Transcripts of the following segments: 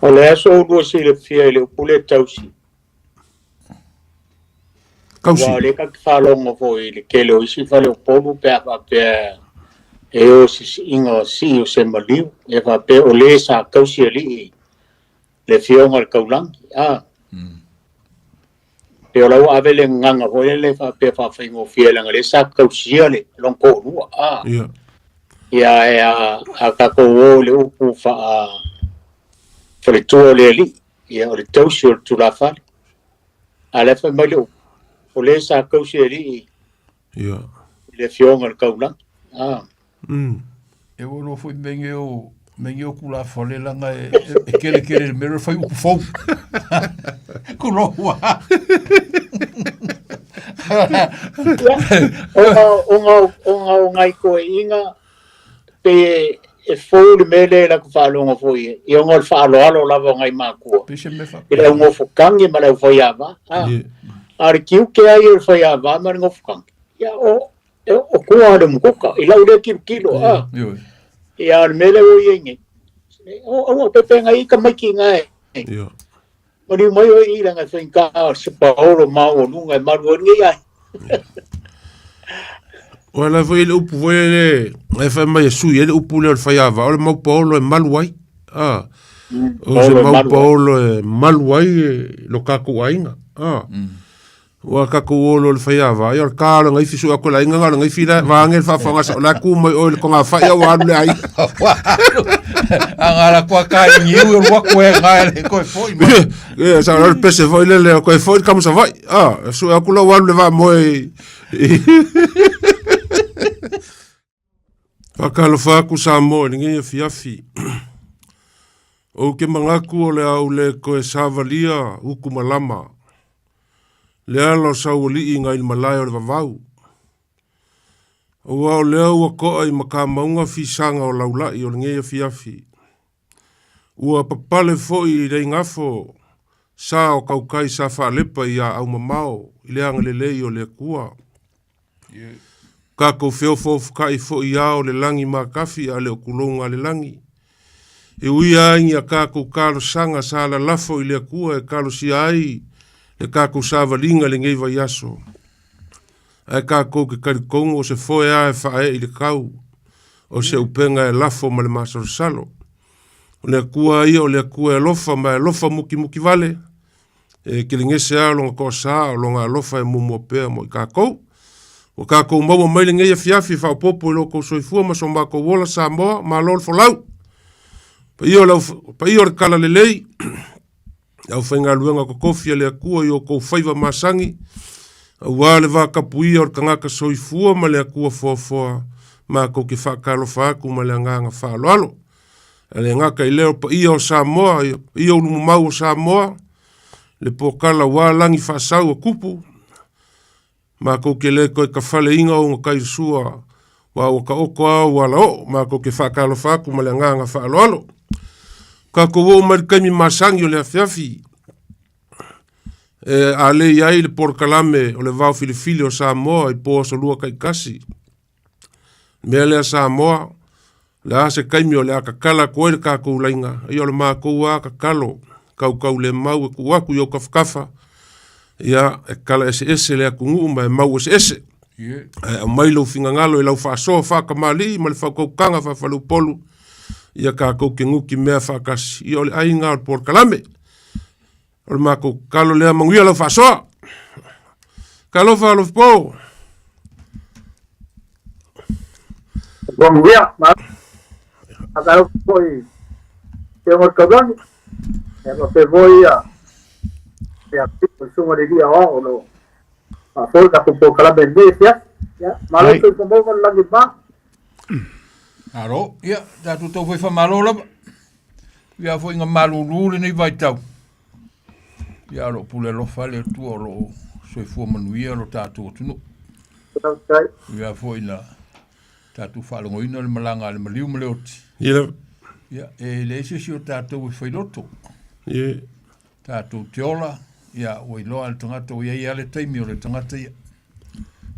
O le aso ulu si le fia le upule tausi. Kausi. Wa le ka whalongo fo i le kele o isi whale o polu pe apa pe e o si inga si o se maliu. E fa pe o le sa kausi ali le fionga le kaulangi. Pe o lau ave le nganga fo le fa pe fa whaingo fia langa le sa kausi ale long ko rua. Ia e a kako o le upu fa le tua le ali. Ia o le tausi o le tula whale. A le fa mai le upu. O le sa kausi ali le fionga le kaulangi. E wono foi mengeo kula fole langa e kele mero fai uku fou. Kuroa. Onga ngai ko inga pe e fou le mele la ku falonga foi. I onga falo alo lava ngai makua. Ile onga fukangi ma le foi ava. Ar kiu ke ai le foi ava ma ngo fukangi. Ya o kua de mukoka ila ule kilo ia mele o yengi o pepe ngai ka maki ngai mari mai o ira nga finka se paolo mau nunga maru ngai ai wala foi le upu foi le fa mai su ele upu le faiava o mau paolo e maluai o se mau paolo e maluai lo kaku ainga wa ka ko lo le faiava yo ka lo ngai fisu ko la inga ngai fila va ngel fa fa nga la ku mo o ko nga fa ya wa le ai anga la kwa ka ni u wa ko nga le ko foi e sa lo pese foi le ko foi comme ça va su ko lo wa le va mo fa ka lo fa ku sa mo ngi fiafi o ke mangaku o le au le ko sa valia uku malama le alo sauli inga il malai o le vavau. O au lea ua koa i maka maunga fisanga o laula i o ngea fiafi. Ua papale fo i rei ngafo sa o kaukai sa whaalepa i a au mamao i leanga le lei o le kua. Kako feo fo fukai fo i ao le langi makafi a le o kulonga le langi. E ui aingi a kako kalo sanga sa la lafo i le kua e kalo si ai le kako sava linga le ngei vai aso. Ai kako ke karikongo se foe ae whae i le kau. O se upenga e lafo ma le masaro salo. O le kua ia o le kua e lofa ma e lofa muki muki vale. E ke le ngese a longa ko saa o longa lofa e mumu pea mo i kako. O kako maua mai le ngei a fiafi whao popo i loko soifua ma so mako wola sa moa ma lol folau. Pa iyo le kala le lei. Au whainga luenga ko kofia le akua i o kou whaiva masangi. Au wale wa kapuia o kangaka soifua ma le akua foafoa. Ma kou ke whakalo whaaku ma le anganga whaaloalo. Le ngaka i leo pa ia o Samoa, ia o lumu mau o Samoa. Le pokala walangi whaasau o kupu. Ma kou ke le koe ka whale inga o ngakai sua. Wa o ka oko au wala o. Ma kou ke whakalo whaaku ma le anganga whaaloalo. Ka kowo marikami masangi o le afiafi. A le iai le porkalame o le vau filifili o Samoa i po so lua kai kasi. Mea lea Samoa, le ase kaimi o le akakala koe le kako ulainga. I o le maa kou a kakalo, kau le mau e kuwaku i o kafkafa. Ia e kala ese le akungu ma e mau ese. O mailo finga ngalo i lau whaasoa whakamali ma le whakaukanga whawhalu polu. Ia kako ke nguki mea whakasi. I o le ainga o le porkalame. O le mako kalo lea manguia lau whaasoa. Kalo whaalof po. Manguia, ma. Akalo po i. Te o kabangi. E ma pe voi a. Te a pipo sunga de dia o no. Ma foi ka po porkalame ndesia. Ya, ma lo ko mo lagi ba. Aro, ia, tatu tau foi whamalo lama. Ia foi inga malulule nei vai tau. Ia ro pule lofa le tua ro soifua manuia lo tatu o tunu. Ia foi na tatu whalongoina le malanga le maliu male oti. Ia. Ia, e le isi si o tatu i whairoto. Ia. Tatu teola, ia, oi loa le tangata o ia le taimi o le tangata ia.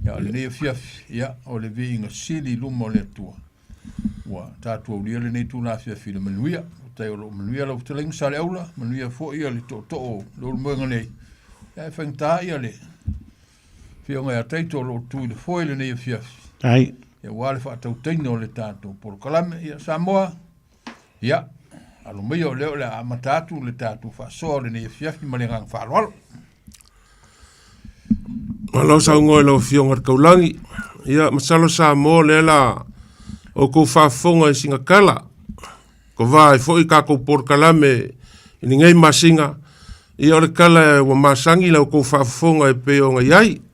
Ia, le lea fiafi, ia, o le vi inga sili luma o le tua. Wa tatu au lia le nei tu la fiafi le manuia, tai o lo manuia lo te ling sale aula manuia fo ia le to lo mo ngane e fenta ia le fio nga tai to lo tu le fo ile ne fia ai e wale fa tau teino le tato por kalame ia Samoa ia alo meio leo le amatatu le tato fa so le ne fia ma le ngang fa lo Malo sa ngoi lo fio ngar kaulangi ia masalo sa mo le la o ko fa fonga singa kala ko vai foi ka ko por kalame ni ngai masinga ia o le kala wa masangi la ko fa fonga e pe o ngai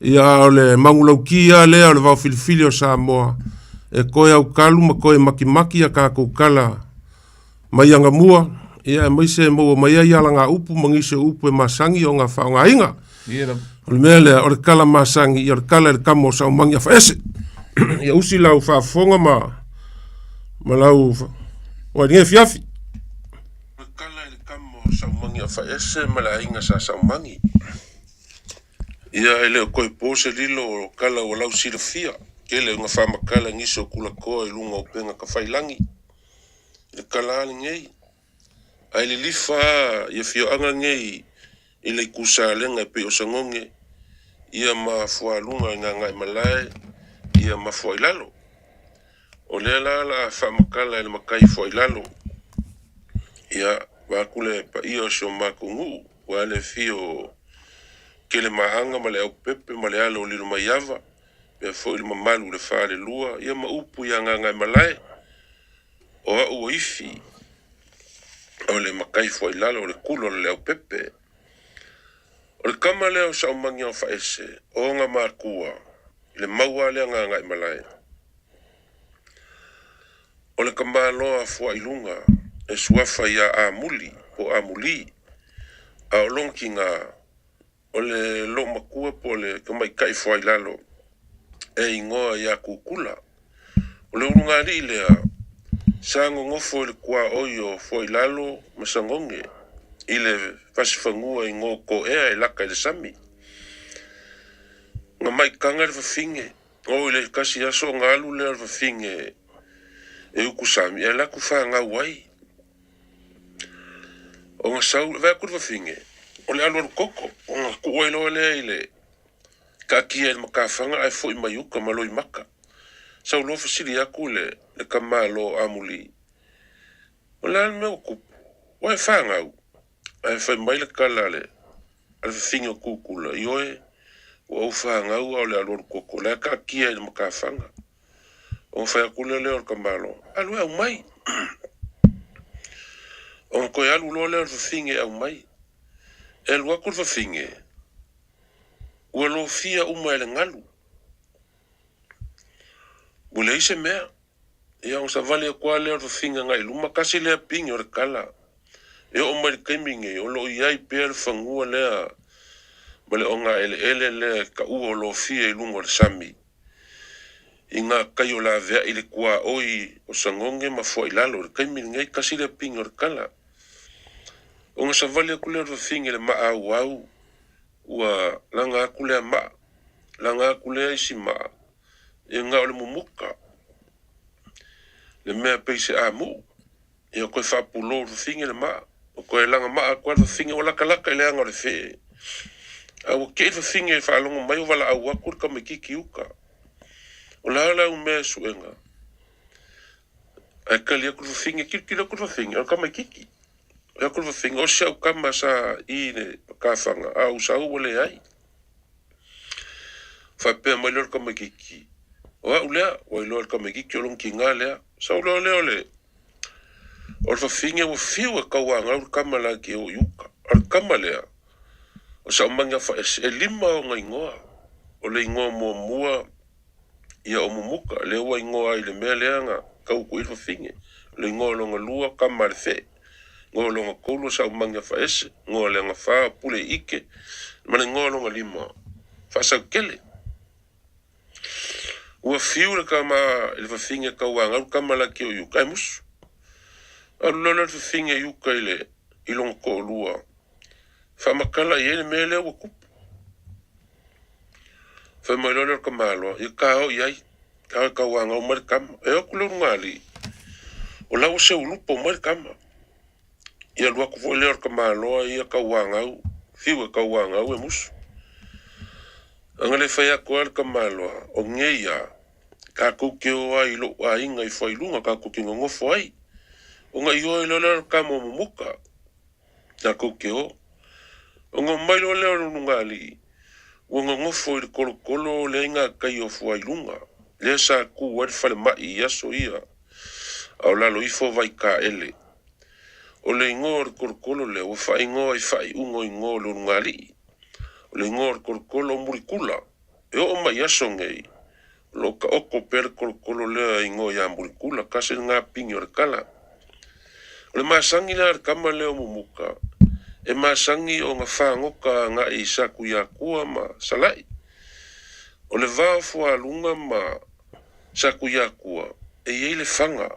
ia o le mangulau kia le o le vau filifili o Samoa e koe au kalu ma koe makimaki a ka ko kala mai anga mua ia mai se mo mai ia langa upu mangise upu e masangi o nga fa nga inga o le mele o le kala masangi ia o le kala le kamo sa mangi a fa ese ia usi lau fa fonga ma lau o nge fiafi o le kala le kamo sa mangi a fa ese ma la inga sa mangi ia ele o koe pose lilo o kala o lau sirafia kele unga whamakala ngiso kula koa i lunga o penga ka whailangi le kala ali ngei ai le lifa ia fio anga ngei i le kusa lenga pe o sangonge ia ma fua lunga nga ngai malai ia ma fua ilalo o le la whamakala ele makai fua ilalo ia wakule pa iyo sio makungu wale fio kele mahanga ma le au pepe ma le alo lilo maiava pe fo il mamalu le fa le lua ia ma upu ia nga malai o au ifi o le makai fo ilalo le kulo le au pepe o le kama leo sa umangi o fa ese o nga makua le maua le nga malai o le kama loa fo ilunga e suafa ia amuli o amuli a o lonkinga o le lo makua po le kamai kai foi lalo e ingoa ia kukula o le urunga li lea sango ngofo le kua oio foi lalo masangonge i le fasifangua ingo ko ea e laka i le sami nga mai kanga le fafinge o le kasi aso ngalu le fafinge e uku sami e laku fa nga wai o nga sau vea kur fafinge o le alo koko o nga kuwailo le ile ka kia il makafanga ai fo i mayuka malo i maka sau lo fasili aku le kamalo amuli o le alo meo kupu o e whanga au ai fai mai le kala le al fafinga kukula i oe o au whanga au o le alo koko le ka kia il makafanga o fai aku le o kamalo alo au mai o koe alu lo le al fafinga au mai el wakur fafinge ua lo fia uma ele ngalu bule ise mea ia o sa vale kwa le fafinga ngai luma kasi le pingi o kala e o mai kaiminge o lo iai per fangua le bale onga ele le ka u lo fia i lungo le sami inga kayo la vea ile kwa oi o sangonge ma foi lalo kaiminge kasi le pingi o kala o nga sa vale kule fafinga le ma au ua langa kule ma langa kule isi ma e nga ole mumuka le mea peise amu e o koe whapulo fafinga le ma o koe langa ma kwa fafinga o laka le anga le fe a o kei fafinga e whalongo mai o wala au akur ka me kiki uka o la u mea suenga a kalia kur fafinga kirkira kur fafinga o ka me kiki ya kur fafinga o siau kama sa i ne kafanga a usau ole ai fa pe mai lor ka me kiki o a ulea o lor ka me kiki o long kinga lea sa lo le o fafinga o fiu ka wanga o kama la ki o yuka ar kama lea o sa manga fa e lima o ngai ngoa o le ngoa mo mua ia o mumuka le wa ngoa i le mele nga ka ku i fafinga le ngoa lo lua kama le fe ngo longa kolo sa manga fa ese ngo lenga fa pule ike ma ngo longa lima fa sa kele ua fiu kama il fa finga ka wanga kama la ki u kai mus allo le fa finga yu kai le ilong ko lua fa makala ye mele o ku fa ma lo kama lo i ka o yai ka wanga o mar kam e o kulo ngali O lau se ulupo mai kama. Ia lua ku foi leo ka maloa ia ka wangau. Fiu ka wangau e musu. Angale fai ako al ka maloa. O ngeia. Ka kuke o ai lo a inga i fai lunga ka kuke ngofo ai. O nga io i leo ka mo mumuka. Ka kuke o. O nga mai lo leo nungali. O nga ngofo i kolo le inga ka i o fuai lunga. Le sa ku wad fale mai yaso ia. Au lalo ifo vai ka ele. O le ingor korkolo le o fai ngo ai fai ungo ingo lo ngali. O le ingor korkolo murikula. E o mai yaso ngei. Lo ka oko per korkolo le ingo ya murikula kasi nga pingi kala. O le masangi la kama leo mumuka. E masangi o nga whangoka nga i saku ya kua ma salai. O le vāfua lunga ma saku ya kua. E ye le whanga.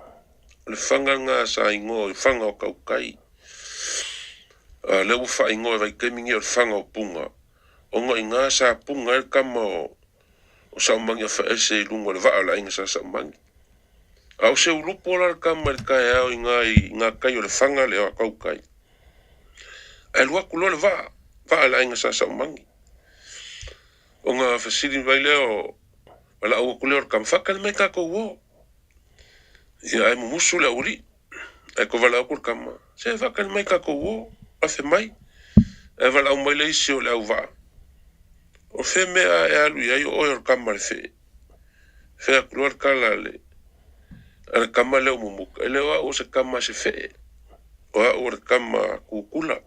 Le whanga ngā sa ingo i whanga o kaukai. Le uwha ingo i vai kemingi o whanga o punga. O ngā i ngā sa punga e kama o saumangi a whaese i lunga le waa la inga sa saumangi. Au se ulupo la kama le kai au i ngā kai o le whanga le o kaukai. E lua kulo le waa la inga sa saumangi. O ngā whasiri vai leo wala au kuleo kam whaka le mai kako uo. Ia ai musu le uri. Ai ko wala akur kama. Se whaka le mai kako uo. A whi mai. E wala au mai le isi o le au waa. O whi mea e alu i ai o oi or kama le whi. Whi a kuluar kala le. Ale kama leo mumuka. E leo au se kama se whi. O au or kama kukula.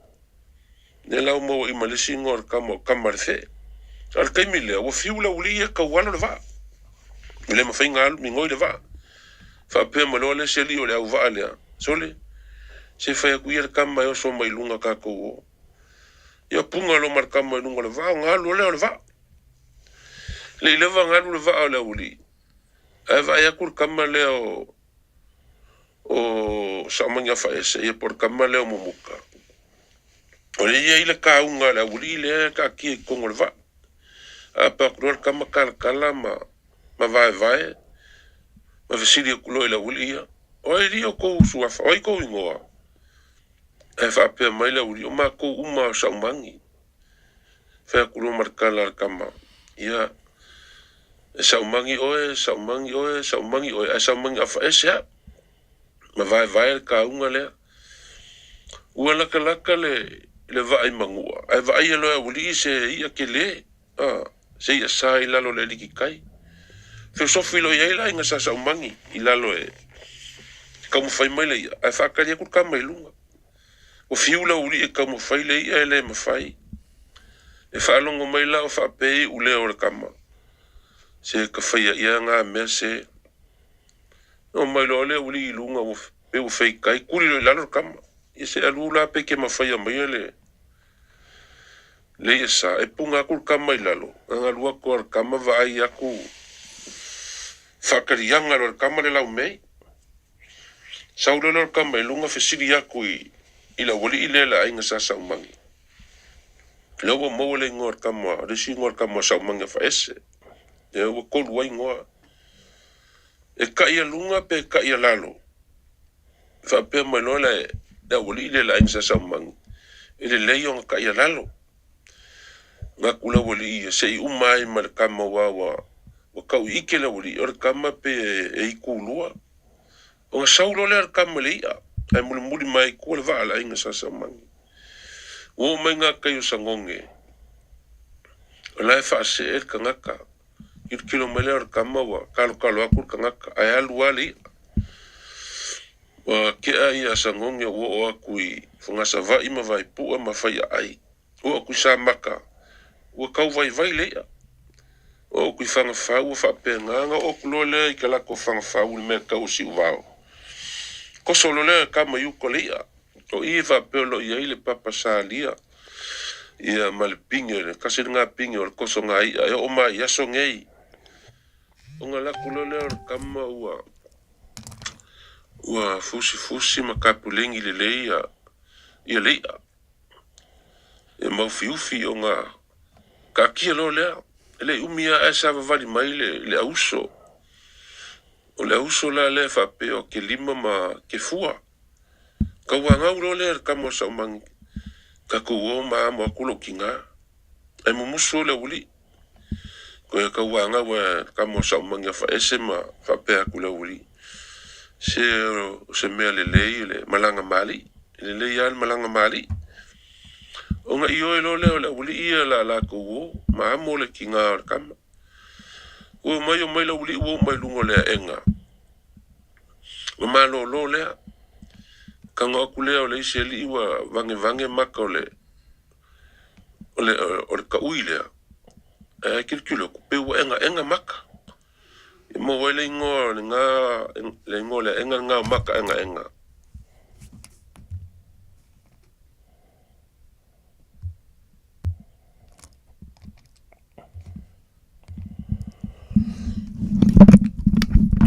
Ne lau mo i malisi ngor kama le whi. Al kaimi lea. O whi ula uli e ka wala le waa. Le ma whainga alu mi ngoi le waa. Whapea maloa le se li o le au waa lea. Sole. Se whai aku ia le kama e oso mai lunga kako o. Ia punga lo mar kama e lunga le waa. Ngalu leo le waa. Le ilewa ngalu le waa le uli. E vai aku le kama leo o saumanga whaese. Ia por kama leo mumuka. O le ia ile ka unga le uli le ka kia kongo le waa. A pa kruar kama kala ma vai. Ma vesili o kulo ila uli ia. O e rio kou suafa. O i kou ingoa. E whapea mai la uli. O ma kou uma o saumangi. Whea kulo markala kama. Ia. E saumangi oe. E saumangi a whaese ha. Ma vai ka unga lea. Ua laka le vai mangua. E vai e loa uli se ia ke le. Se ia sa i lalo le liki kai. Filosofi lo ia ila inga sa saumangi i lalo e kaumu whai mai le ia. Ai whakari akur kama i lunga. O fiula uri e kaumu whai le ia e le ma whai. E whaalongo mai la o whapei u leo le kama. Se ka whaia ia ngā mea se. O mai lo le uri i lunga o peu whai kai. Kuri lo i lalo le kama. I se alula pe ke ma whaia mai le. Le ia sa. E punga akur kama i lalo. Anga lua ko ar kama vai aku. Whakarianga lo kama le lau mei. Saura lo kama i lunga whesiri aku i la wali i lela inga sa saumangi. Lewa maua le ngor kama, resi ngor kama saumangi whaese. E ua kolu ai ngoa. E ka ia lunga pe ka ia lalo. Whapea mai loa la wali i lela inga sa saumangi. E le leo nga ka ia lalo. Nga kula wali i se i umai ma le kama wawa. O kau ike la uri, ora kama pe e iku lua. O nga saulo le ora kama le ia. Ai muli mai kua le vaala inga sa saumangi. O mai ngā kai o sangonge. O lai whaase e ka ngaka. Iru kilo mai le ora kama wa. Kalo akur ka ngaka. Ai alu wale ia. Wa ke ai a sangonge o aku i. Whangasa vai ma vai pua ma whai ai. O aku i sa maka. O kau vai le ia. O kui whanga whau o whapea nganga o kulo lea i ka lako whanga whau ni mea kau si uvao. Ko solo lea kama iuko lea. O i whapea lo i aile papa sa lia. Ia male pinge, kasi ngā pinge o koso ngā ia. E o mai aso ngei. O ngā lako lo lea o kama ua fusi ma kapulengi le lea. Ia lea. E mau fiufi o ngā ka kia lo lea. Le umia e sa vali mai le auso. O le uso la le whape o ke lima ma ke fua. Ka wanga uro le kamo sa umangi. Ka kuo ma mo akulo kinga. E mumuso le uli. Ko e ka wanga wa kamo sa umangi fa ese ma whape akule uli. Se mea le malanga mali. Le al malanga mali. O nga iyo ilo le uli ia la kuo. Ma mo le kinga o kama. O mai o mai la uli o mai lungo le enga. O malo lo le. Kanga akule o le isi li wa vange maka o le ka ui le. Kilkilo kupe wa enga maka. Mo wele ingo le enga maka enga.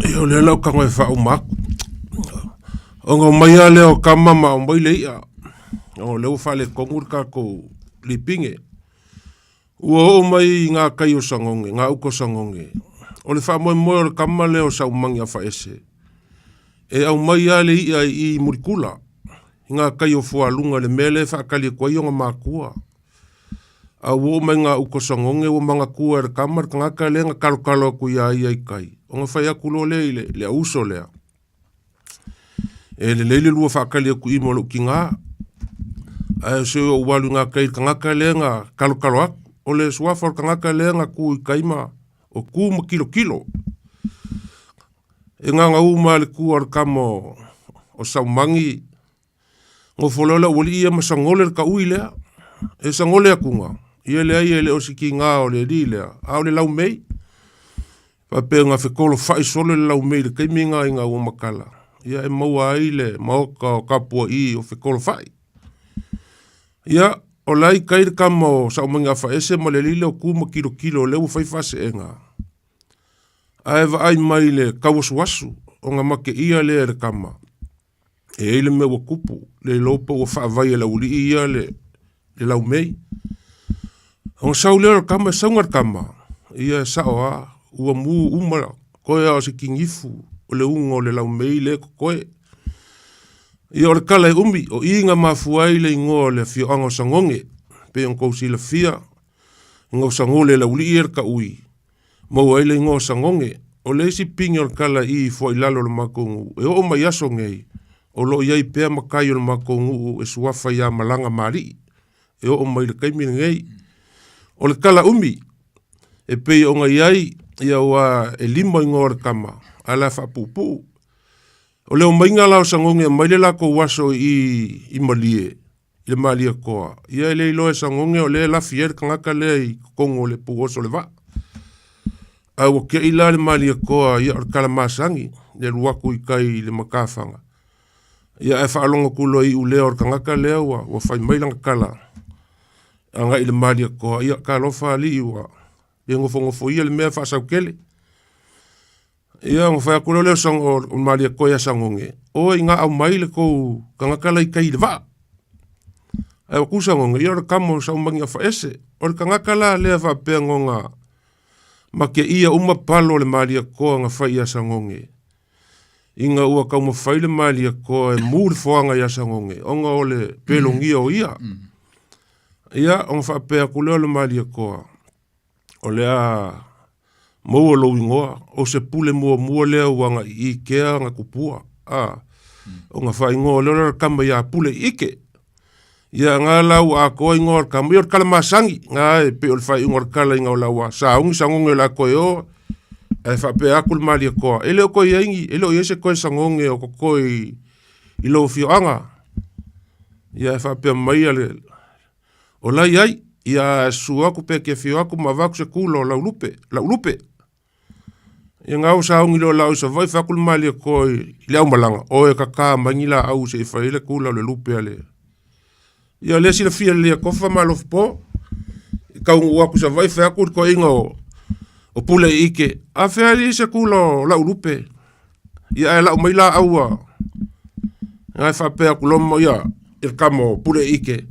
Yo le lau kango e whao maku. Ongo maia leo kama ma o mai leia. O leo whale kongur ka ko lipinge. Ua o mai ngā kai o sangonge, ngā uko sangonge. O le wha moe o kama leo sa umangi a whaese. E au mai ale ia i murikula. Ngā kai o fualunga le mele whaakali kwa ionga mākua. Au o mai ngā uko sangonge o manga kua e kamar ka ngaka le ngā kalokalo ku ia i kai. O ngā whai akulo le auso lea. E le leile lua whaakali aku i molo ki ngā. Ai se o walu ngā kai ka ngaka le ngā kalokalo aku. O le suafor ka ngaka le ngā ku i kaima o ku ma kilo. E ngā uma le ku ar kamo o saumangi. Ngo wholola wali ia ma sangole ka ui lea. E sangole aku ngā. Ia lea ia le osiki ngā o le ri lea. Au le lau mei. Pape ngā whekolo whai solo le lau mei le keiminga i ngā umakala. Ia e maua ai le maoka o kapua i o whekolo whai. Ia o lai kaire kama o saumangi a whaese ma le lile o kuma kilo leu whai whase e ngā. Aewa ai mai le kawasuasu o ngā make ia le ere kama. E eile me wa kupu le lopa o whaavai e lauli ia le lau mei. O ngā sau leo kama e saungar kama. Ia e sao a ua mu umara koe a si kingifu o le ungo le lau mei le koe. Ia o le kala e umi o inga mafuai le ingoa le fio ango sangonge. Pe on kousi le fia. Ingo sangole la uli ir ka ui. Mau ai le ingoa sangonge. O le isi pingi o le kala i fo ilalo le makongu. E o mai aso ngei. O lo iai pea makai o le makongu e suafa ia malanga mari. E o mai le kaimina ngei. O le kala umi. E pei o ngai ai. Ia wa e lima ingoa le kama. Ala fa pupu. O leo mainga lao sangonge mai le lako waso i malie. I le malia koa. Ia le iloe sangonge o le la fier kangaka le i kongo le puoso le va. Au o kia ila le malia koa ia or kala masangi. Le ruaku i kai le makafanga. Ia e whaalonga kulo i ule or kangaka lea wa fai mailanga kala. Anga i le malia koa ia ka lofa ali wa. Ia ngofo ia le mea whaasau kele. Ia ngo whai akulo leo sang o malia koia sangonge. O i ngā au maile kou kangakala i kai le va. Ai waku sangonge, ia ora kamo saumangi a whaese. Ora kangakala lea whapea ngonga. Ma ke ia uma palo le malia koa ngā whai a sangonge. Inga ua kauma whai le malia koa e mūri whoanga i a sangonge. Onga o le pelongia o ia. Ia onga whapea kuleo le malia koa. O lea maua lo ingoa, o se pule mua lea wanga i kea nga kupua. O nga wha ingoa leo kama ia pule ike. Ia ngā lau a koa ingoa kama ior kala masangi. Ngā e pe o le wha ingoa kala ingoa lau a saungi sangonge la koe o. E wha pe akul malia koa. Ele o koe ingi, ele o iese koe sangonge o koe i lo fio anga. Ia e wha pe mai ale. O lai ai, ia suaku pe ke fio aku ma vaku se kulo lau lupe. Ia ngā o saungi lo lau sa vai whakul malia koe i le au malanga. O e kaka mangila au se i whaile kula le lupe ale. Ia le sila fia lea kofa malof po. Kau waku sa vai whakul koe inga o pule ike. A whea li se kula lau lupe. Ia e lau maila aua. Ngai whapea kulomo ia. Ia kamo pule ike.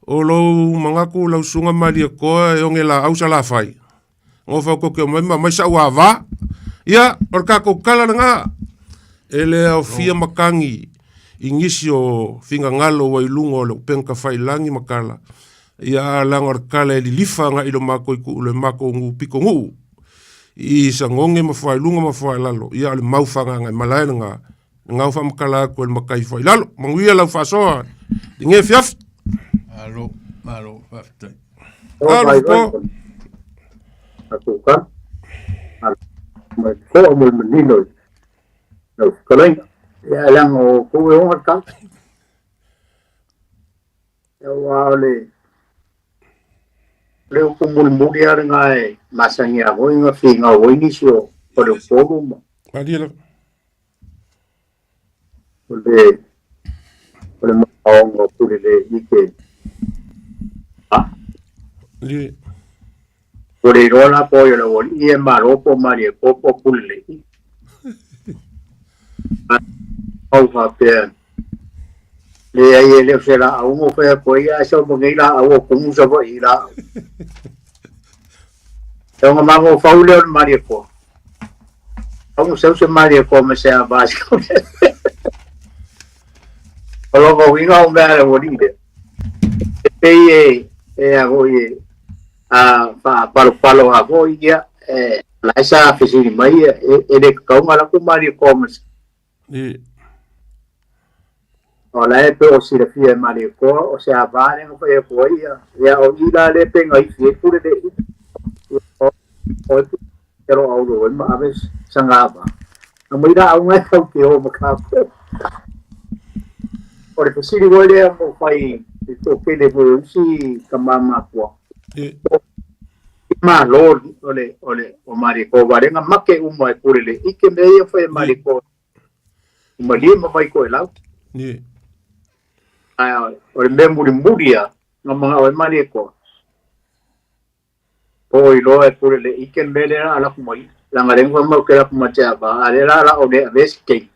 O lou mangaku lau sunga malia koe e onge la au sa la whai. Ngo whau koke o mai sa ua wā. Ia, or kako kala nga, ele au fia makangi, ingisi o finga ngalo wa ilunga o le upenka whailangi makala. Ia langor kala e li lifa nga ilo mako iku ule mako ngu piko ngu. I sa ngonge mawhai lunga mawhai lalo. Ia ole maufanga ngai malaena nga. Ngau wha makala ko le makai whai lalo. Manguia lau whasoa. Inge fiaf. Alo, whaftai. Alo, po. Atuka. Mai ko mo menino. No, kalai. Ya lang o ko e on ka. Ya wale. Leo kumul mudia ngai masanya ho inga finga ho inisio por el forum. Adiela. Ole maongo pulele ike. Ah. Li. Ore rola pollo lo vol y en maropo marie popo pulele. Au fa pe. Le ai le fera a uno fe poia so mongila a o kumu so ila. Então mago faule marie po. Como se marie po me sea básico. Olo winga o mera wolide. E agoi a palo agoi ya la esa fisini mai de kaunga la ku marie po me. Ola e pe o si le fia marie po o se avare no pe poia ya o ila le penga i fie pure de o pero aulo ma aves sangaba. No mira a un esto que o makapo. Ore pe siri gole mo fai to pele bo si kamama po. Ma lord ole o mariko varenga make uma e purele ike meia foi mariko. Uma lima vai ko ela. Ni. Ai ore muria no mga o mariko. Poi lo e purele ike mele ala kumai. La ngarenga mo kera kumacha ba ale la o de veske.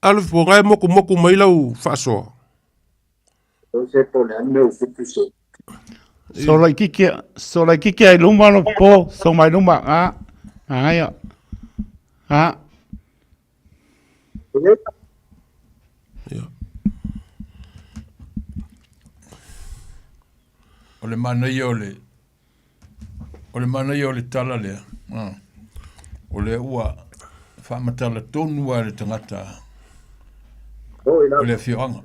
Alf po ngai moku mai lau whasoa. Se pone a meu futuso. So lai kiki ai luma no po, so mai luma ai. Ole mana ole tala lea. Ole ua whamatala tonu a le tangata. Ole whianga.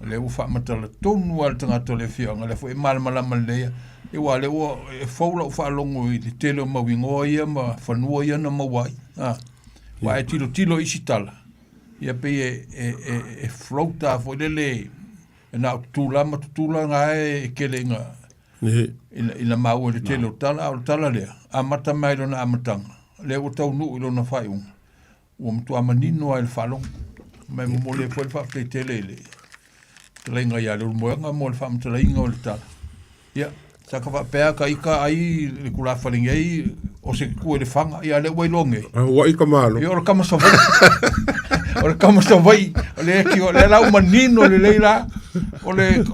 Le ua whamatala tonu a le tangata le whianga. Le fwe malamalama lea. E wa le ua e whaula u whaalongo i le tele o mawingoa ia ma whanua ia na mawai. Wa e tilo isi tala. Ia pe e flauta fo lele e na tutula nga e kele nga ina mau le tele o tala lea a mata mai lona amatanga le o tau nuu lona whai ua mtu amanino ai le whalong mai mo le fwoi whakei tele le talenga ia le ulmoanga mo le whamatalainga o le tala ia saka whapea ka ika ai le kula whalingi ai o se kue le whanga ia le wailonge Wa ika malo ia o le kama savai o le kama savai o le eki o le lau manino le leila o le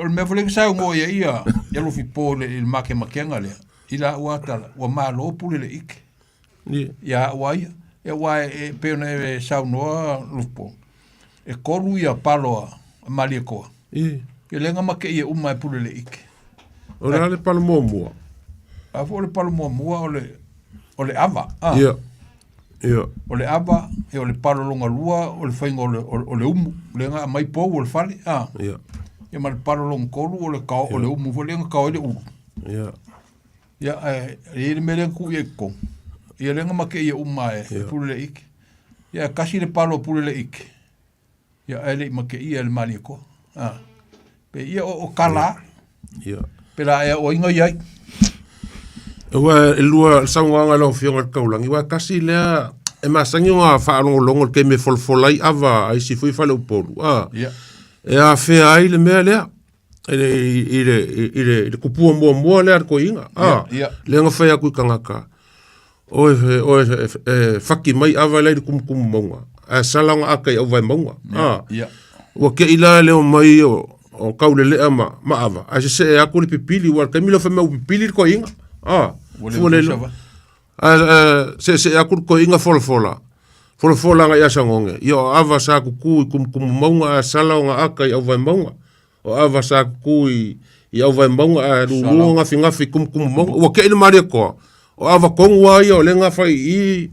mewhalengi sao ngo ia lufi po le make makenga lea ila ua tala ua malo pule le ike ia ua ia e peona e sao noa lupo e koru ia palo a mali e koa ia lenga make ia uma e pule le ike o le palo mua a fo le palo mua o le ava o le ava e o le palo longa lua o le whainga o le umu lenga mai pou o le whale ia ma le palo longa koru o le kao o le umu fo lenga kao e le uru ia e le mele ku e kong ia lenga make ia uma e pule le ike ia kasi le palo pule le ike ia ele make ia le mali ko pe ia o kala pe la e o inga iai ua lua saunga lo fionga kaulangi wa kasi le e masangi nga whaarong longo ke me folfolai ava ai si fui whale uporu e a whea ai le mea lea ile kupua mua lea ko inga le nga whea kui kangaka oe whaki mai ava lei kumkumu maunga a salanga aka i au vai maunga. Ua ke ila leo mai o kaule lea ma ava. A se e aku le pipili, ua kai mila whamau pipili ko inga. Se e aku ko inga fola. Fola nga yasa ngonge. Ia ava sa kuku i kum maunga a salanga aka i au vai maunga. O ava sa kuku i au vai maunga a lulu ngafi kum maunga. Ua ke ila maria koa. O ava kongua ia o le ngawhai i.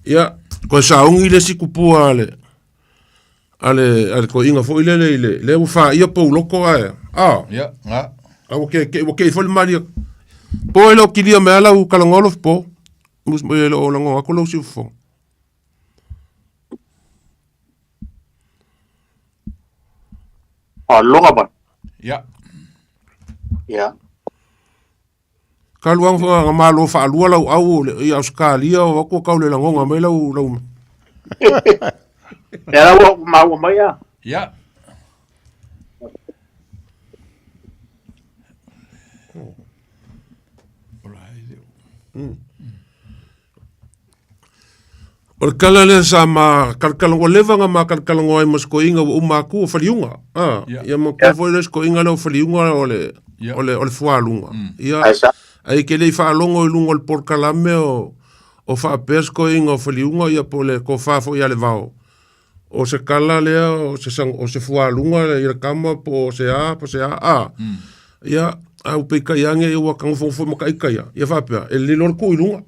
Ia, ko sa ungi le si kupua ale ko inga fo ile le ufa ia po loko ai ya nga ke fo maria po elo kilia me ala u kalangolo po mus mo elo lango ako lo si fo longa ba ya kaluang fo nga malo fa lua lau au ia Australia o ko kaule lango nga me lau era wo mau mai ya ya o kala le sa ma kalkalango levanga ma kalkalango ai mas ko inga o maku o faliunga ia mo ko foi les ko inga no faliunga ole fualunga ia ai ke le fa longo lungo por kalame o fa pesco inga o faliunga ia pole ko fa fo ia le vao o se kala lea o se fualunga ia kama po se a ia au pe kaiange e wa kan fo maka ikaia ia fa pe e le lor ku ilunga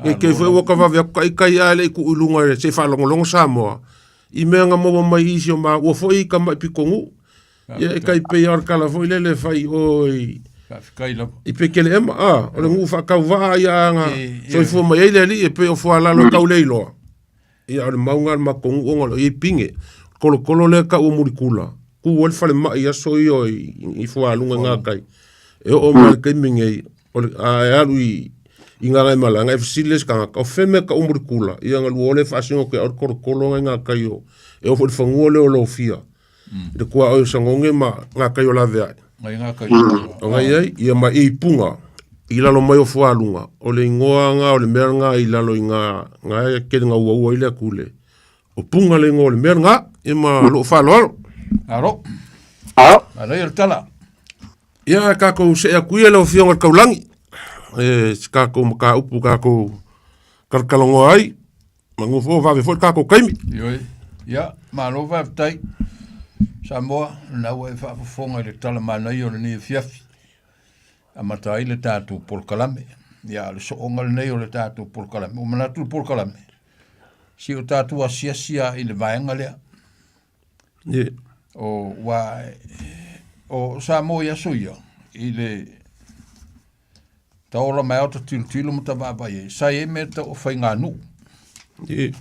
e ke foi wa ka va ka ikaia le ku ilunga se fa longo Samoa i me nga mo mai isi o ma o foi ka mai pikongu ia e kai pe ar kala foi le fai oi i pe kele ema o le ngu fa ka va ia nga so fo mai le e pe o fo ala lo ka leilo ia le maunga ma kongu ngolo i pinge kolo le ka o murikula ku wol fale ma ia so i fo alunga nga kai e o ma ke minge o a lui inga ngai malanga e fisiles ka o feme ka o murikula ia nga luole fa singo ke or kolo nga kai o e o fo ngole o lo fia de kwa o sangonge ma nga kai o la vea nga kai o nga ia ma i punga ila lo mai o fualunga o le ngoa nga o le meranga ila lo nga ke nga ua ile kule o punga le ngo le meranga e ma lo falo aro ala il tala ia ka ko se a kuia lo fionga kaulangi ka ko ka upu ka ko kalkalongo ai mangu fo va fo ka ko kaimi ia ma lo va tai Samoa na wa fa fonga le tala mana yo ni fiafi a matai le tatu por kalame ya le so ongal nei o le tatu por kalame o manatu por kalame si o tatu asia i le vaenga le o wa o Samoa ya suyo i le taola mai auto tilo mata baba ye sai me ta o fainga nu e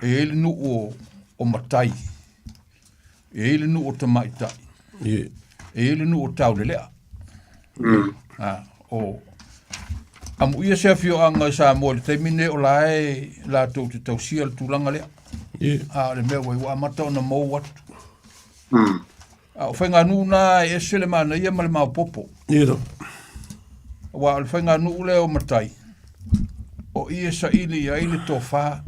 ele nu o matai e ele nu o tamaita e ele nu o taulelea o amu ia se fio anga sa mo te mine o lai la to te tausia tu langa le le me wa mata na mo wat o fenga nu na e sele mana ia mal ma popo wa fenga nu le o matai o ia sa ili ia ili tofa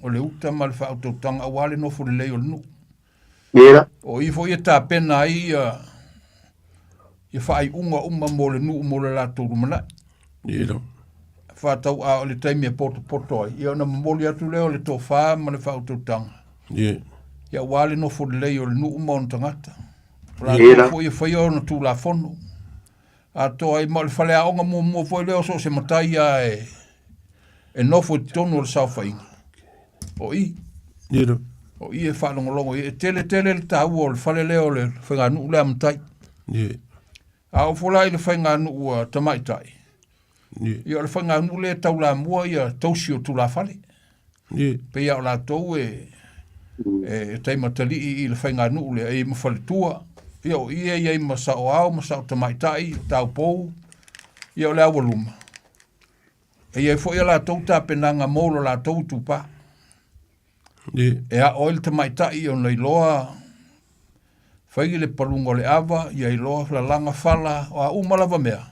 o le uta mal fa to tanga wale no fu le o nu o i fo ia ta pena ia ia fai uma mo le nu mo le la tu mana fa tau a le taimi e poto ia na mo le atu le o le tofa ma le fa to tanga ia wale no fu le o nu mo tangata la fo ia fai o no tu la fono a to ai mo le fale a onga mo fo le o so se matai ia e no fu tonu le sa fai o i o i e fa longo e tele le tau o le fale le o le fa nu le amtai a o fola le fainga nu tamaitai ia le fainga nu le tau la mua ia tausi o tu la fale pe ia o la tou e taimatali i le fainga nu le e mafale tua ia o ia i masa o au masa o tamaitai tau pou ia o le awaluma ia fo ia la tou ta penanga molo la tou tupa a o le tamaitai o nei loa fai le palungo le ava ia i loa la langa fala o a umalava mea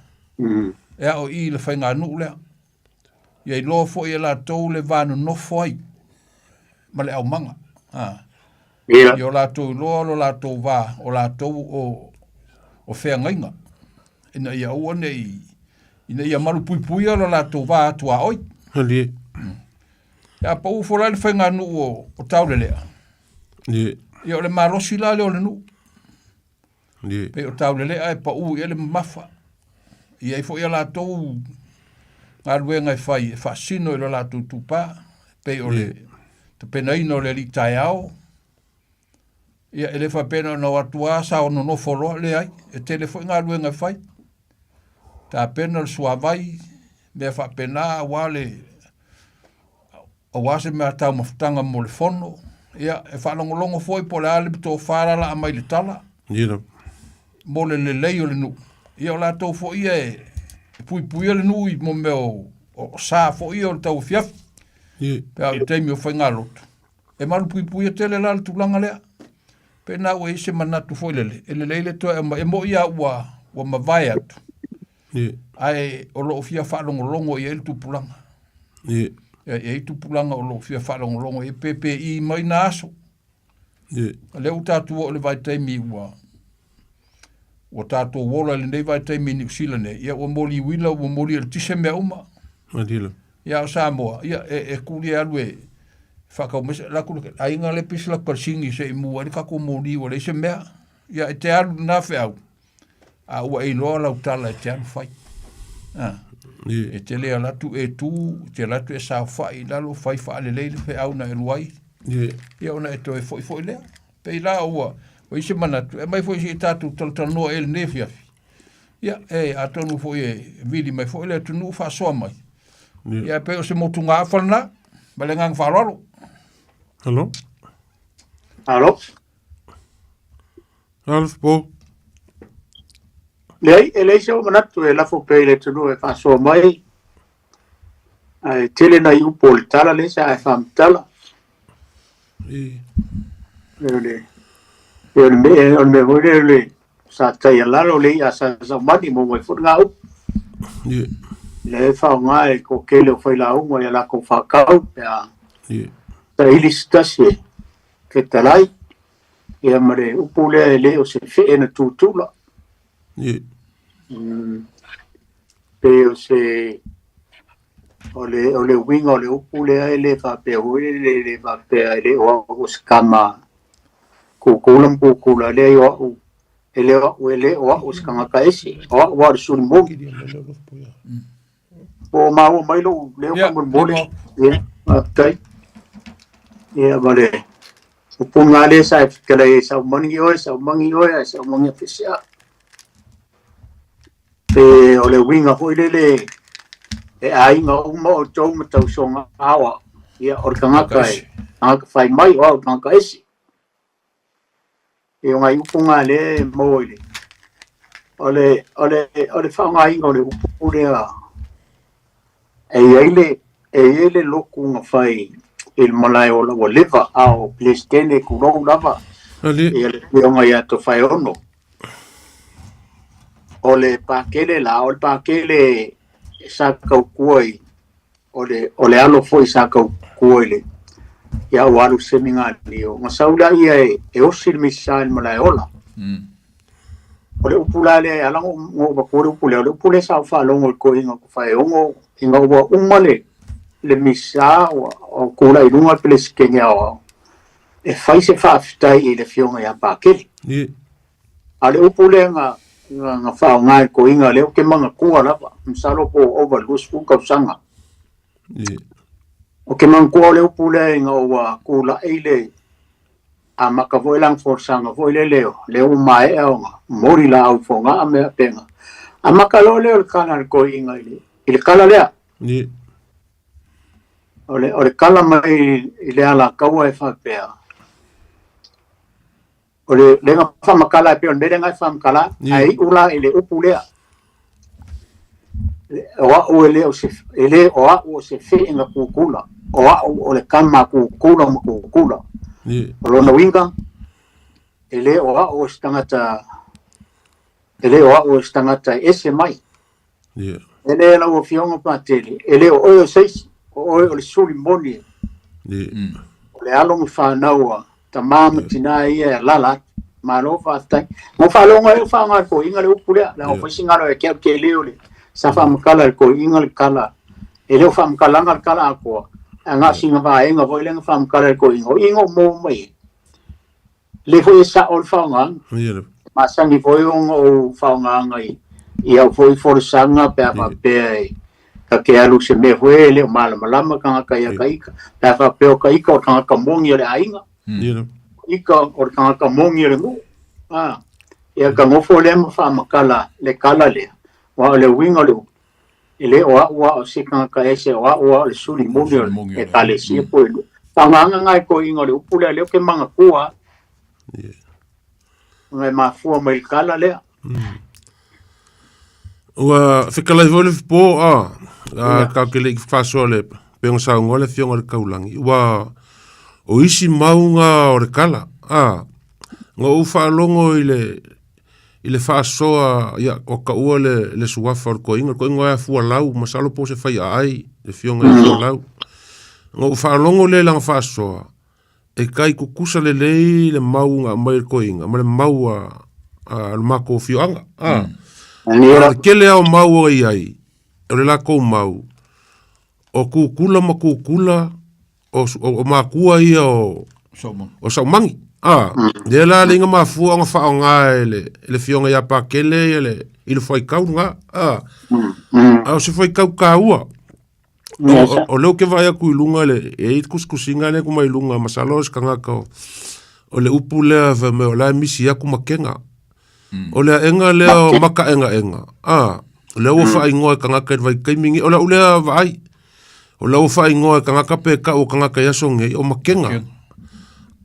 ea o i le whainga anu lea ia i loa fo i la tau le vanu nofo ai ma le au manga I o lātou loa, o lātou wā, o lātou o whea ngainga. Ina ia ua nei, ina ia maru pui pui o lātou wā atua oi. Hali. Ia pa ufora le whainga nu o taulelea. Ia o le marosi la le o le nu. Pe o taulelea e pa ia le mafa. Ia i fo ia lātou ngā ruenga e whai, e whasino i lo lātou tupā. Pe o le, te pena ino le li tai ao. Ia ele fa pena no atua sa o no folo le ai e telefo nga luenga fai ta pena le suavai me fa pena wale o wase me ata maftanga mo le fono ia e fa longo foi po le ale to fara la mai le tala ia mo le lei o le nu ia la to fo ia pui le nu i mo me o sa fo ia o tau fiaf ia pe te mi o fa ngalo e malu pui tele la tu langa le pena o ese manatu foi lele ele to e mo ia wa mavai atu ai o lo fia fa longo i el tupulanga e tupulanga o lo fia fa longo e PPI mai na aso le o tatu o le vai taimi o tatu wola le nei vai taimi New Zealand ia o moli wila o moli el tise me uma adila ia o Samoa ia e kuli alwe whakau mese la kulu ai nga le pisi la parsingi se imu ari kako mori o le se mea ia e te alu na wheau a ua e loa lau tala e te alu whai e te lea latu e tū te latu e sao whai lalo whai wha ale leile wheau na e luai ia ona e to e foi lea pei la ua o ise manatu e mai foi si e tatu talanoa ele ne fiafi ia e atonu foi e vili mai foi lea tunu wha soa mai ia pe o se motu ngā whalana bale ngang whalaro. Hello? Hello? Alf, po? Lei, e lei se o manatu e lafo pei le tunu e whasoa mai. Ai tele na iu po le tala le sa e whamtala. E me hore le sa tai alaro le a sa mani mo mai fut ngau. Le whao ngā e ko kele o whaila unga e la ko whakau pe a ta ili stasi ke talai e amare upule e le o se whee na tūtula pe o se o le winga o le upule e le whape hui le whape e le o se kama kukulam kukula le o e le o se kanga kaesi o a suri mongi o mau mai lo leo como mole tai vale o pungale sa kele sa mangi oi sa mangi fisia pe o le winga foi le e ai nga o mo to mo to songa awa ia o kanga kai a fai mai o kanga esi e nga pungale mo ile ole fa nga ingo le pure e ele loku nga fai il malai o la leva ao plestene kulo lava e le pionga ia to fai ono ole pakele la ole pakele sa kaukuoi ole alo foi sa kaukuoi ia waru seminga lio nga sauda ia e osil misal malai ola ole upulale ala ngo ba ko upule sa fa longo ko inga ko fai ongo inga wa umale le misa o kula i runga peles kenya o e fai se fa aftai le fionga ya pakele ale upule nga fa nga ko inga le ke manga kua lava msalo po overlus ku ka sanga o ke manga ko le upule nga wa kula ile a maka voilang forsanga voile leo mai nga mori la au fonga me penga a maka lo le kana ko inga ile kala lea ole kala mai ile ala kaua e whapea ole lenga whamakala e peo nere ngai whamakala ai ula ile upulea oa u ele oa u se fe inga kukula oa u ole kama kukula Olona winga ele oa o stangata ese mai ele la o fionga patele ele o seis o le suli moni le alo mo fa naua tamama tina ia lala malo fa tai mo fa lo ngai fa ngai ko inga le upule la o singa lo ke leo le sa fa mkala ko inga le kala ele fa mkala ngal kala ko anga singa va enga vo le fa mkala ko ingo mo mai le fo sa ol fa ngai ma sangi vo o fa ngai ia vo for sanga pe ka ke alu se me hoe le malama ka ia kaika ta fa pe o kaika o ka mongi le ainga ika o ka mongi le mu ia ka ngofo le ma fa makala le kala le wa le winga le ile o se ka ese o le suri mongi e kale si po tanga ngai ko inga le upule le ke manga kua ngai ma fu mai kala le Ua whikalai vole po ka kele faso le pengo sa ngole fionga le kaulangi. Ua o isi maunga o le kala. Nga ufa longo ile fasoa o ka ua le suwafa o koinga. Koinga ya fua lau masalo po se fai ai le fionga le fua lau. Nga ufa longo le lang fasoa e kai kukusa le lei le maunga mai koinga. Ma le maua le mako fioanga. Kele au mau ai o le lako mau o kukula ma kukula o makua ia o saumangi le la linga mafua nga whaonga le fionga ia pa kele ile fai kau nga au se fai kau kaua o leo ke vai aku ilunga le e kuskusinga le kuma ilunga masalos kangaka o le upu lea me o la misi aku makenga o lea enga lea o maka enga o lea ufa ingoa kangaka vai kaimingi o lea ulea vai o lea ufa ingoa kangaka peka o kangaka yasonge o makenga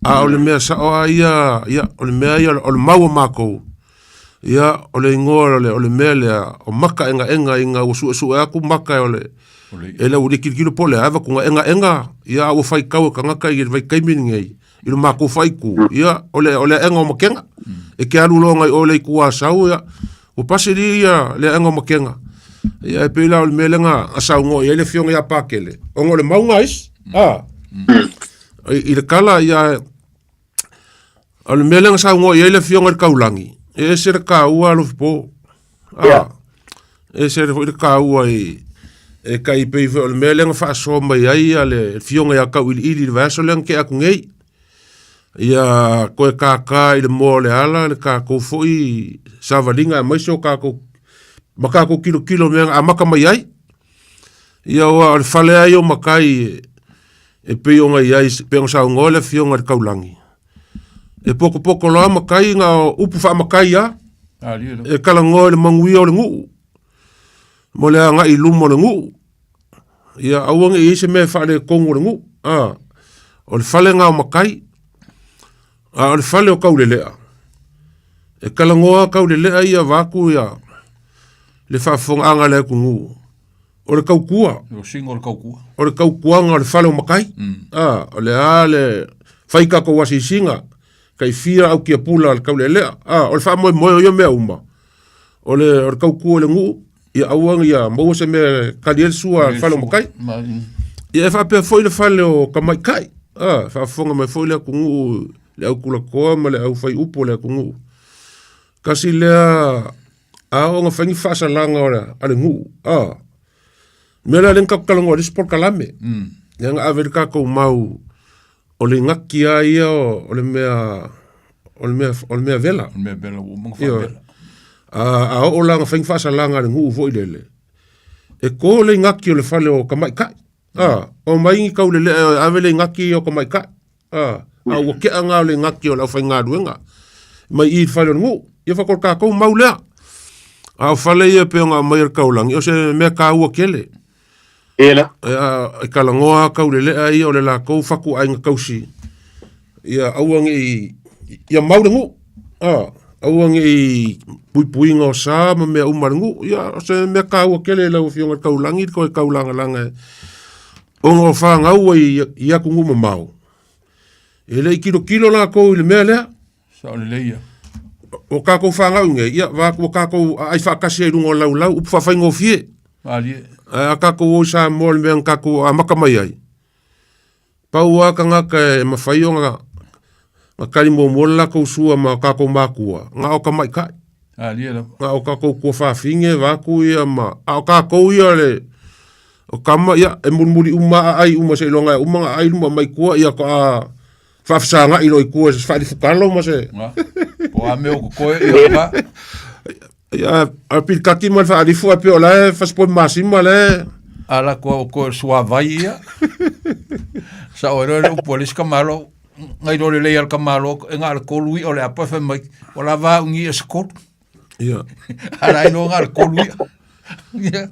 o le mea sa o ia o le mea ia o le maua mako ia o le ingoa o le mea lea o maka enga inga o su aku maka o le ele uri kilo pole ava kunga enga ia o fai kau kangaka i vai kaimingi ilo mako fai ku ia o le enga o makenga e ke alu longa o le kua sau ia o pasiri ia le enga o makenga ia e pila o le melenga asau ngo ia le fionga ia pakele o ngo le maunga is i le kala ia o le melenga asau ngo ia le fionga le kaulangi e se re kaua lo po e se re kaua e kai pe o le melenga fa so mai ai le fionga ia kau ili le vaso le ke aku ngei ia koe kaka i le mo le ala le kako foi savalinga mai so kako makako kilo me a maka mai ai ia o le fale ai o makai e pe o ngai ai pe o sa ngole fionga le kaulangi e poko la makai nga upu fa makai ya e kala ngole mangui o le ngu mo le nga i lumo le ngu ia awang i se me fa le kongo le ngu o le fale nga o makai o le fale o kaulelea e kalangoa kaulelea ia vaku ia le whaafonga le kungu o le kaukua o le kaukuanga o le fale o makai o le whaikako wasi singa kai fia au kia pula le kaulelea o le whaamoe moe o ia mea uma o le kaukua le ngu ia auang ia maua se me kaliel sua le fale o makai ia e whaapea foi le fale o kamaikai whaafonga mai foi le kungu le au kula koa ma le au fai upo le kungu. Kasi lea o nga whangi whaasalanga ora ale ngu. Mela le ngakakalanga o le sport kalame. Nga Amerika kou mau o le ngaki a ia o le mea vela. O le mea vela, o mga whaavela. O la nga whangi whaasalanga ale ngu ufo i lele. E ko le ngaki o le whale o kamaikai. O maingi kau le ave le ngaki o kamaikai. O ke anga le ngaki o la fai ngā ruenga. Mai i whale o ngu. Ia whakor kākou mau lea. O whale ia pe o ngā mai ar kaulangi. O se mea kā ua kele. Ela. E kalangoa kau le lea ia o le la kou whaku ai ngā kausi. Ia auangi ia mau le ngu. Auangi puipuinga o sā ma mea umar ngu. Ia o se mea kā ua kele lau fionga kaulangi. Ko e kaulanga langa. O ngā whangau i aku ngu ma mau. E lei kilo la kou i le mea lea. Sa o le leia. O kako whangau nge. Ia, o kako ai whakasi ai rungo lau. Upu whawhaingo fie. Alie. A kako o sa mo le mea kako a makamai ai. Paua ka ngaka e mawhai o ngā kari mo la kou sua ma kako mākua. Ngā o ka mai kai. Ngā o kako kua whawhinge wāku ia ma. O kako ia le. O kama ia e murmuri uma ai uma se longa uma ai uma mai kua ia ko a whawhisanga i roi kua se whaari whukalo ma se. O a meo ko koe ia ka. Ia a pilkati ma whaari fua pio lae whaspoi masima le. Ala ko sua vai ia. Sa o reo polis ka malo. Ngai rore lei al ka malo. E ngā ala kolui o le apa wha mai. O la vā ungi e skot. Ia. Ala ino ngā ala kolui. Ia.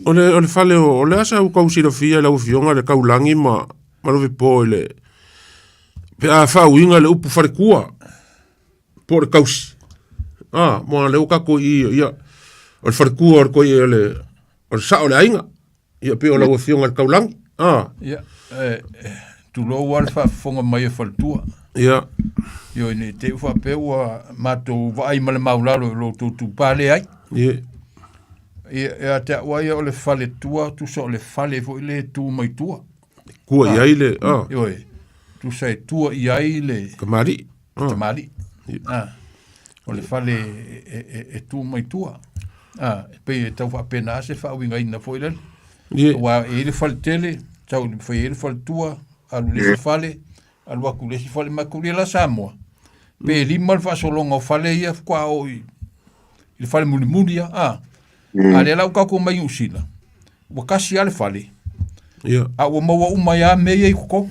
O le fale o le asa u kausira fia la ufionga le kaulangi ma rovi po le. Pe a whauinga le upu wharekua. Po le kausi. Moa le ukako ia. O le wharekua o le koi e le. O le sao le ainga. Ia pe o la ufionga le kaulangi. Ia. Tu lo wal fa fonga mai e whaltua. Ia. Io ne te ufa pe ua mato vai male maulalo lo tu pale ai. Ia. Ia te wai o le fale tua, tu so le fale fo le tu mai tua. Kua iai le. Io tu sai tua iai le. Kamari. Kamari. O le fale e tu mai tua. Pe tau fa pena se fa winga ina fo ile. Wa e le fale tele, tau le foi le fale tua, alu le fale, alu aku le fale makuli la Samoa. Pe lima fa solonga fale ia kwa o il fale muli ale lau kako mai usila. Wa kasi ale fale. Ia. Wa maua umaya mea i kuko.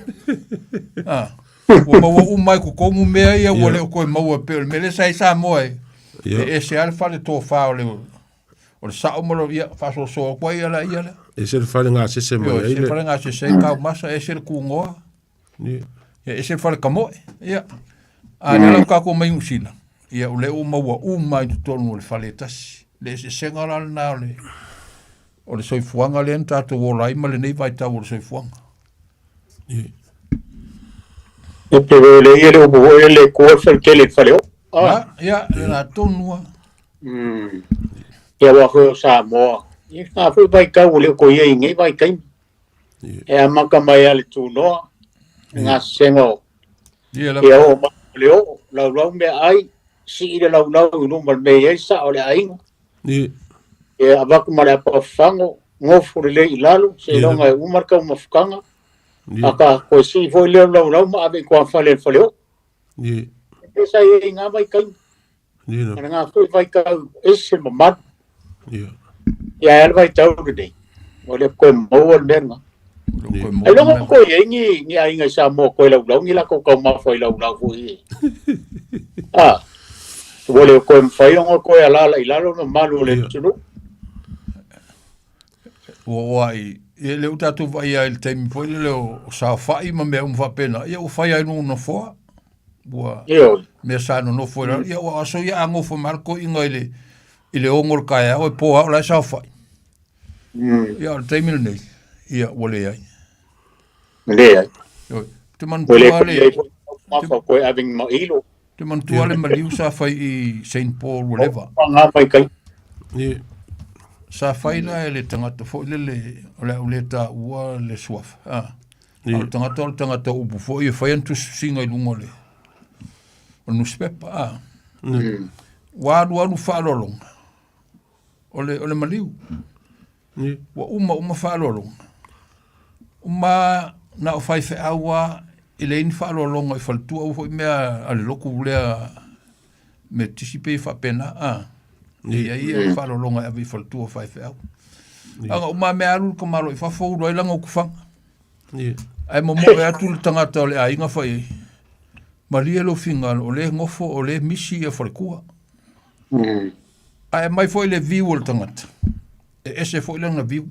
Wa maua umai kuko mu mea ia wale o koe maua peo. Mele sai sa moe. E se ale fale tō wha o le. O le sao malo ia faso soa kwa ia la ia la. E se le fale ngā sese mai ia. E se le fale ngā sese kau masa e se le kungoa. Ia. E se le fale kamoe. Ia. Ale lau kako mai usila. Ia ule o maua umai tonu o le fale tasi. Le se senga na le o le soifuanga le enta to wolai ma le nei vai tau o le soifuanga. E te le ele o bo ele ko fer kele faleo. Ya, la tonua. Ya wa ko sa mo. I ka fu vai ka o le ko ye ngai vai kai. E amaka mai ale tu no. Nga sengo. Ya o ma leo la me ai si ile la no mal me ye sa o le ai. E avaku mare apa fango ngofu le ilalo se longa e umarka uma fukanga aka ko si foi le lo ma ave ko fale faleo esa e nga vai kai nga ko vai ka ese mamat ya el vai tau de ole ko mo le nga lo ko ye ni ai nga sa mo ko lo ni la ko ma foi lo foi Wole ko mfai ngo ko ala ilalo no malu le tunu. Wai, ele uta tu vai ai te mi foi le o sa fai ma me un va pena. Ia o fai ai no fo. Boa. Me sa no fo. Ia o aso ia ngo fo marco ingo ile o ngor kai o po la sa fai. Ia te mi nei. Ia wole ai. Le ai. Te man po ale. Ma ko having ma ilo. Te mantua le maliu sa fai i St. Paul whatever. Nga mai kai. Sa fai na ele tangata fo le ole ta ua le suaf. Tangata upu fo i fai antu singa i lungo le. O nuspepa. Wadu whaalolong. Ole maliu. Wa uma whaalolong. Uma na o fai fe awa ele in fa lo longa fa tu o mea al loku lea me tisipe fa pena ia fa lo longa ave fa tu o fa fa anga uma me alu ko malo fa fo ro langa ku fa ai mo e atu tanga tole ai nga fa malia lo finga o le ngofo o le misi e fa ku ai mai fo le viu o tanga e ese fo le nga viu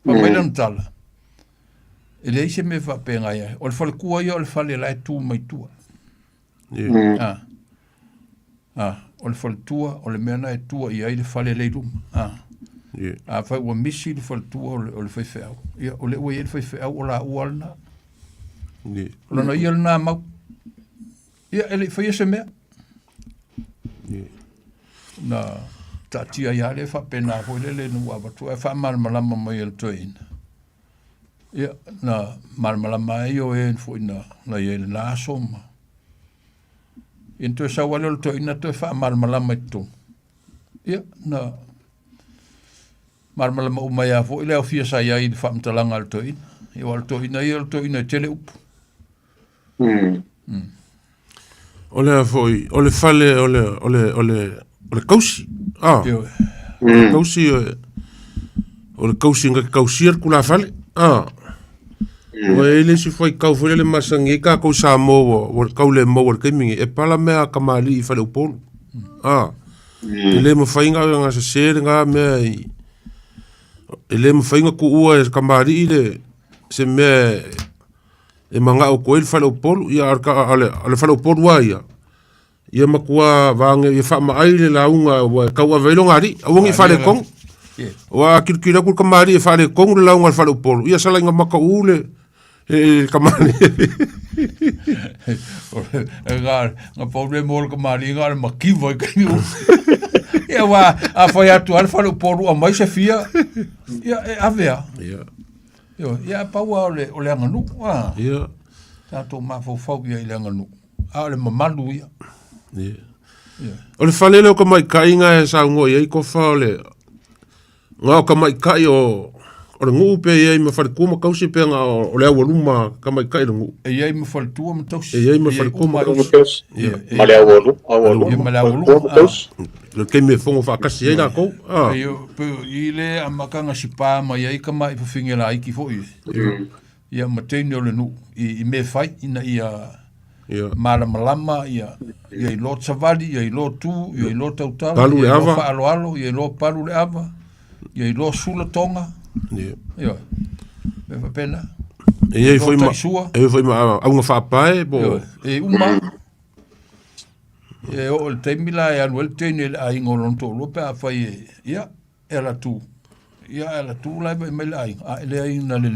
pa mai lan tala ele ise me fa penga ia o le fale kua ia o le fale lai tu mai tua o le fale tua o le mena e tua ia i le fale lei rum fa ua misi le fale tua o le faifeau ia o le ua ia le faifeau o la ua alna o lana ia lana mau ia ele fai ese mea na tatia ia le fa pena fo le nu ava tu fa mal malama mai el toina Ia, na malmalama e o e fo ina na ye na soma. Into sa wale to ina to fa malmalama to. Ia, na malmalama o mai fo ile o fia sa ia i fa mtalanga al to ina. I wal to ina tele up. Ole foi, ole fale, ole kausi. Ah. Kausi ole kausi nga kausi kula fale. Ah. O ele si foi kau foi le masangi ka ko sa mo o kau le mo ke mi e pala mea kamali fale upolo. Ah. Ele mo fainga nga se ser nga me ele mo fainga ku ua kamali ile se me e manga o koel fale upolo ia arka ale fale upolo wa ia. Ia makua vange ia fa mai le launga wa kau avelo ngari awongi fale kong. Wa kirkira ku kamali e fale kong le launga fale upolo. Ia sala nga maka ule kamali. Nga problema o kamali nga makiva ke. Ia wa a foi atu al fale upolo a mai se fia. Ia avea. Ia. Ia pa wa o le nganu. Ia. Tato ma fo ia le nganu. A le mamalu ia. O le fale leo ka mai kainga e sa ngoi e ko fale. Nga ka mai kai o le ngu pe e ma fale kuma kausi pe nga o le awa luma ka mai kai le ngu. E e ma fale tua ma tausi. E e ma fale kuma kausi. Ma le awa luma. Ma le awa luma. Le ke me fongo fa kasi e na kou. I le a makanga si pā ma ia i ka mai fingela iki fo i. Ia ma teine o le nu. I me fai ina ia malama ia i lo savali ia i lo tu ia i lo tautala palu le ava alo ia i lo palu le ava ia i lo sula tonga ia me fa pena e foi ma a unha fa pai bo e uma e o te mila e anu el tene a ingolon to lo pe a fai ia ela tu la me lai a le ina le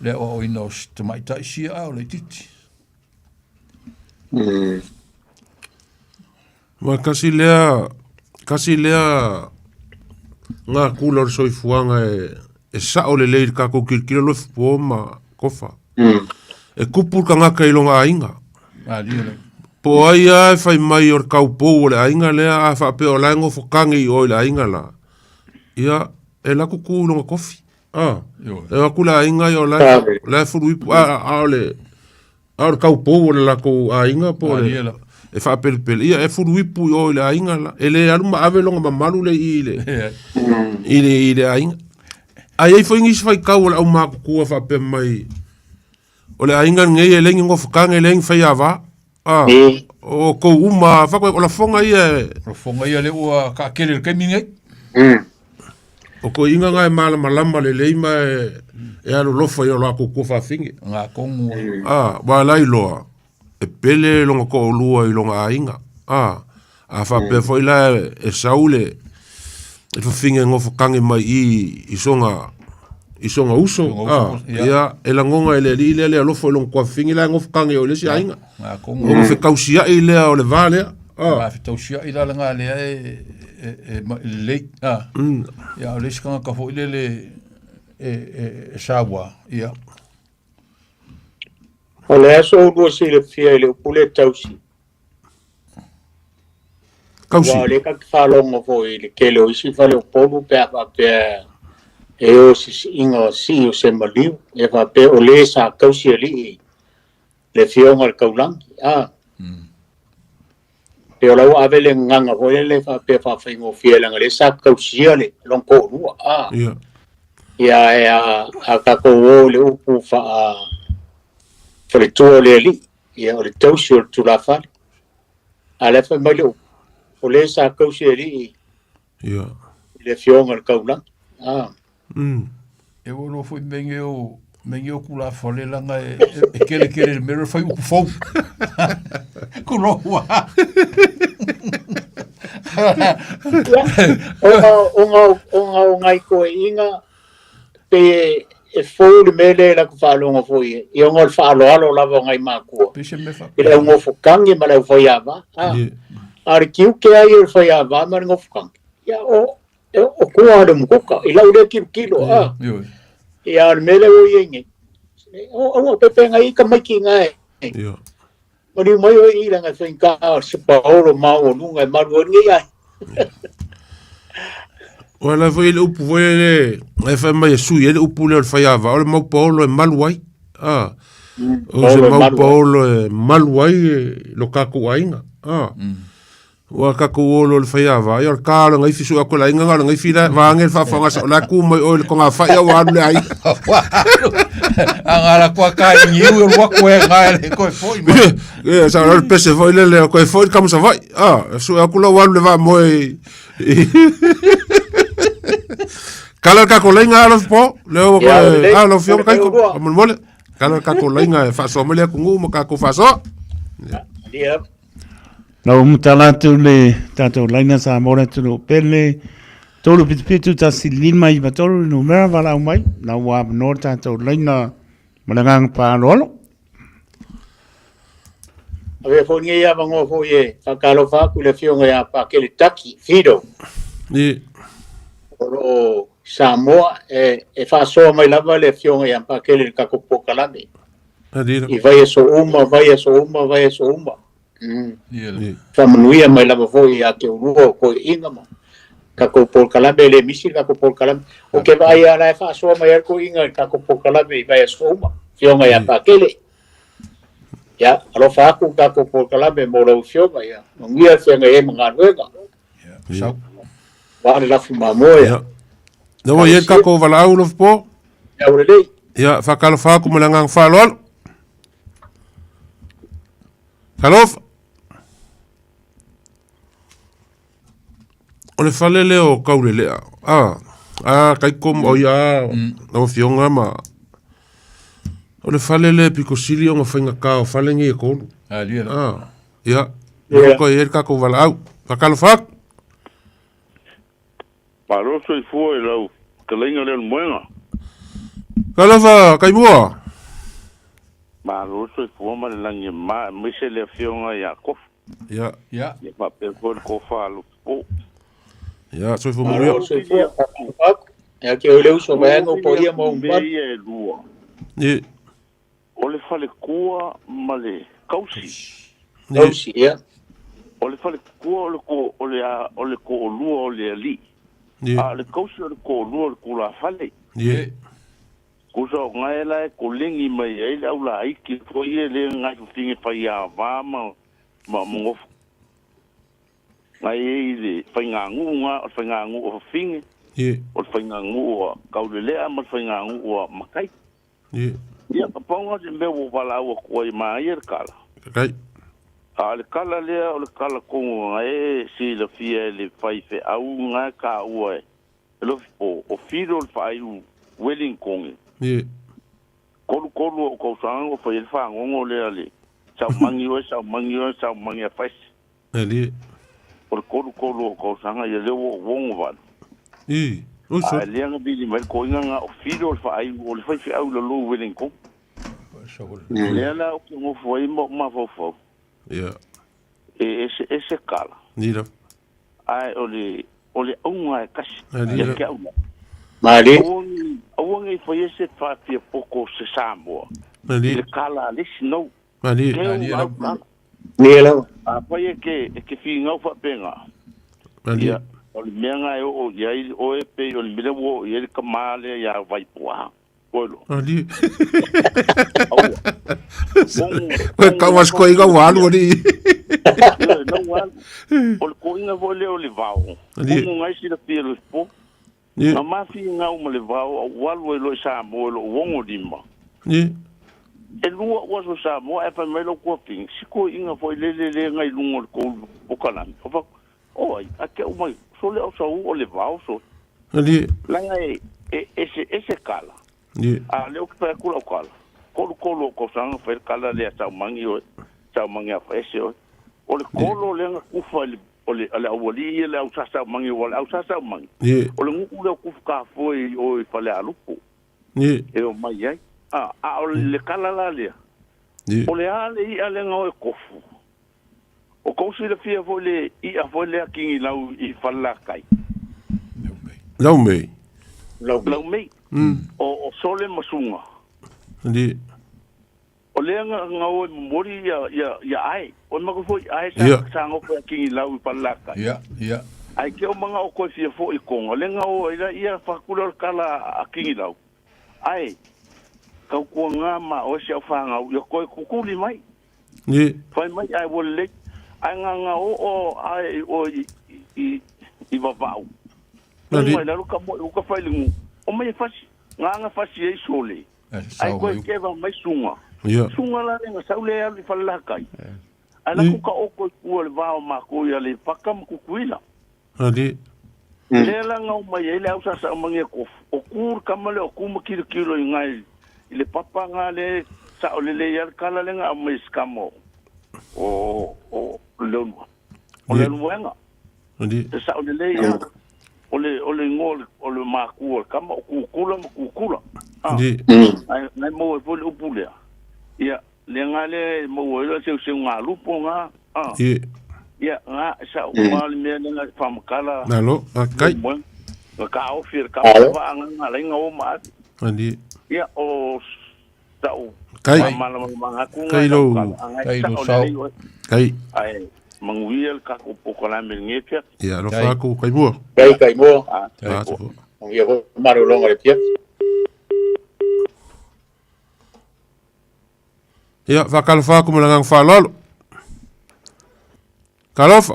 le o inos te mai tai sia o le titi. Ma kasi lea nga kula soifuanga e sa o le leir ka ko kirkira lo fo ma kofa. E kupur ka nga kailonga ainga. Po ai ai fai mai or kaupo le ainga lea a fa pe o lango fo kangi o le ainga la. Ia e la kukulonga kofi. E wakula inga yo la furu ale ar kaupo la ko ainga po e fa pel ia e furu ipu yo la inga la ele aruma avelonga mamalu le ile ainga ai foi ngis fai kau la uma ku fa pe mai ole ainga ngei elengi ngo fukanga elengi fai ava o ko uma fa ko la fonga ia le o ka kele ke mingai o ko inga ngai malama le leima e alo lofa yo la ko fa fingi nga kongu ba lai loa e pele longa ko lua i longa ainga a fa pe foi la e saule e fa finga ngo kangi mai i songa uso ia e la ngonga ele le lofa longa ko fingi la ngo kangi o le si ainga nga kongu o fe kausia i le o le vale ma fe tausia i la nga le le ya le ska ka fo le sawa ya ole so do si le fia le pule tausi kausi le ka fa longo fo ile ke le si fa le polu pe e o si ingo si o se maliu e fa pe ole sa kausi ali le fia ngal kaulang e o lau avele nganga ho le fa pe fa fingo fiela ngale sa kausia le long ko lua ia a ka ko le upu fa le to le li ia o le tausi tu la fa ala fa mai o le sa kausia li ia le fionga kaula e o no foi mengeo kula fole langa e kele mero fai u fo kuloa o ngai ko inga pe e fo le mele la ko falo ngo foi e ngol falo alo la ngai maku ile ngo fukangi mala foi ava ar kiu ke ai e foi ava mar ngo fukangi ya o ko ado mkoka ila ule kilo ia mele o yengi o pepe ngai ka mai ki ngai ia mari mai o i langa whenka se paolo mau nunga maru ngi ai wala foi le upu foi le fa mai su ele upu le fa ya va o mau paolo e maluai o se mau paolo e maluai lo kaku ainga wa ka ko lo le faya va yo ka lo ngai fisu ko la inga lo ngai fila va ngel fa fa nga la ku mo o le ko nga fa ya wa le ai anga la kwa ka ni u wa ko nga le ko foi e sa lo pese foi le ko foi comme ça va su ko lo wa le va mo kala ka ko la inga lo po le o lo fio ka ko mo mo kala ka ko la inga fa so mo le ku mo ka ko fa so dia Na umutala tu le tato laina sa mora tu no pele tolu pitu ta silima I batolu no mera vala mai na wa no tato laina malangang pa rolo ave fonye ya bango foye akalo fa ku le fionga ya pa ke le taki fido ni o Samoa e fa so mai lava le fionga ya pa ke le kakopo kalame I vai so uma Famanuia mai lava foi a te urua ko inga mo. Ka ko por kalambe le misi ka ko por kalambe. O ke vai ala fa so mai ko inga ka ko por kalambe vai so uma. Fionga ya pa kele. Ya, alo fa ku ka ko por kalambe mo lo fionga ya. Ngia fionga e mga nuega. So. Wa la fuma moya. No ye ka ko vala ulo po. Ya ure ya fa kala fa ku malangang fa lol. Kalof o le fale leo kaule lea kai kom o ia o fionga ma o le fale le pikosili o ngawhainga ka o fale ngi e kolu ia ko e ka ko vala au pakalo fak paroso I fua e lau kalenga leo moenga kalofa kai mua paroso I fua ma le langi mise le fionga ia kof ia pa pe kofa alu po ya soy fu murió ya que eu so vai no podia mo e lua e ole fale kua male kausi ya ole fale kua ole ko lua ole ali le kausi ole ko lua ko la fale e ko so ngai la ko lingi mai ele au la iki ko ile le ngai finge fa ya va ma mo ngai ile whaingangu o whinge, o whaingangu o kaulelea, ma whaingangu o makai. Ia kapaunga te mea o wala ua kua I maa ia kala. A le kala lea o le kala kongo ngai si la fia le whaife au ngai ka ua e lofi po o whiro le whai u weling kongi. Kolu o kausanga o whai le whangongo lea le. Sau mangi a whaisi. Por kolu ko sanga ye lewo wongo van o so a leanga bili mai ko inga o fido fa ai o le fai au lo weling ko leana o ko mo foi mo ma fo ese kala nira ai o le unga kas nira ke au mali o ngai foi ese fa pia pouco se sambo nira kala le snow nira Nielo. Apoie que finga fa penga. Ia. O le menga o ia o e pe o le mele o ia ka male ya vai poa. Polo. Ali. Ka was ko inga walu ni. No walu. O ko inga vo le vao. Mo ngai si le pelo po. Na ma finga o le vao walu lo sa mo lo wongo dimba. Ia. E lua ua so sa moa e pa melo kua ping. Siko inga foi le ngai lungo ko o kalan. Oi, a ke o mai. So le o sa o le vao so. Ali. Langa ese kala. A leo que pa kula o kala. Kolo ko sanga fa kala le sa mangi o. Sa mangi a fa ese o. O le kolo le nga kufa o le ala wali le au sa mangi o au sa mangi. O le ngu le kufa ka foi o fa le alupo. E o mai ai. O le kala la lea. O le ale I ale ngau e kofu. O kousi le fia fo le ia fo le kingi lau I fala kai. Lau mei. O sole masunga. Ndi. O le nga o mori ya ai. O mako foi ai sa ngo ko kingi lau palaka. Ya. Ai ke o manga o ko fia fo I kongo. Le nga o ia fakula kala kingi lau. Ai. Kau ko nga ma o sia fanga o ko kukuli mai. Ni. Fai mai ai wo le. Ai nga o ai o I vavau. Ndi. Mai la luka mo uka fai lingu. O mai fasi. Nga fasi e sole. Ai ko ke va mai sunga. Ya. Sunga la nga saule ali falakai. Ana ku ka oko ku le va ma ko ya le pakam ku kuila. Ndi. Le la nga mai ele au sa mangi ko o kur kamale o ku makiro kilo ngai. Ile papa nga le sa ole le ya kala le nga mai skamo. O le o le luenga. Ndi. Sa ole le ya ole ngol ole ma ku kama ku kula. Ndi. Ai mai mo e pole upule. Ya, le ngale mo lo se nga lupo nga. Ya, nga sa umal me nga famkala. Nalo, kai. Ka ofir ka va nga le nga o ma. Ndi. Ya o sa u. Kai. Manga ku Kai lo. Kai. Ai manguiel ka ko pokola me ngepia. Ya, lo fa ku kai mo. Kai mo. Ah, Ngia ko maro longa le pia. Ya, fa kalfa ku malangang fa lolo. Kalofa.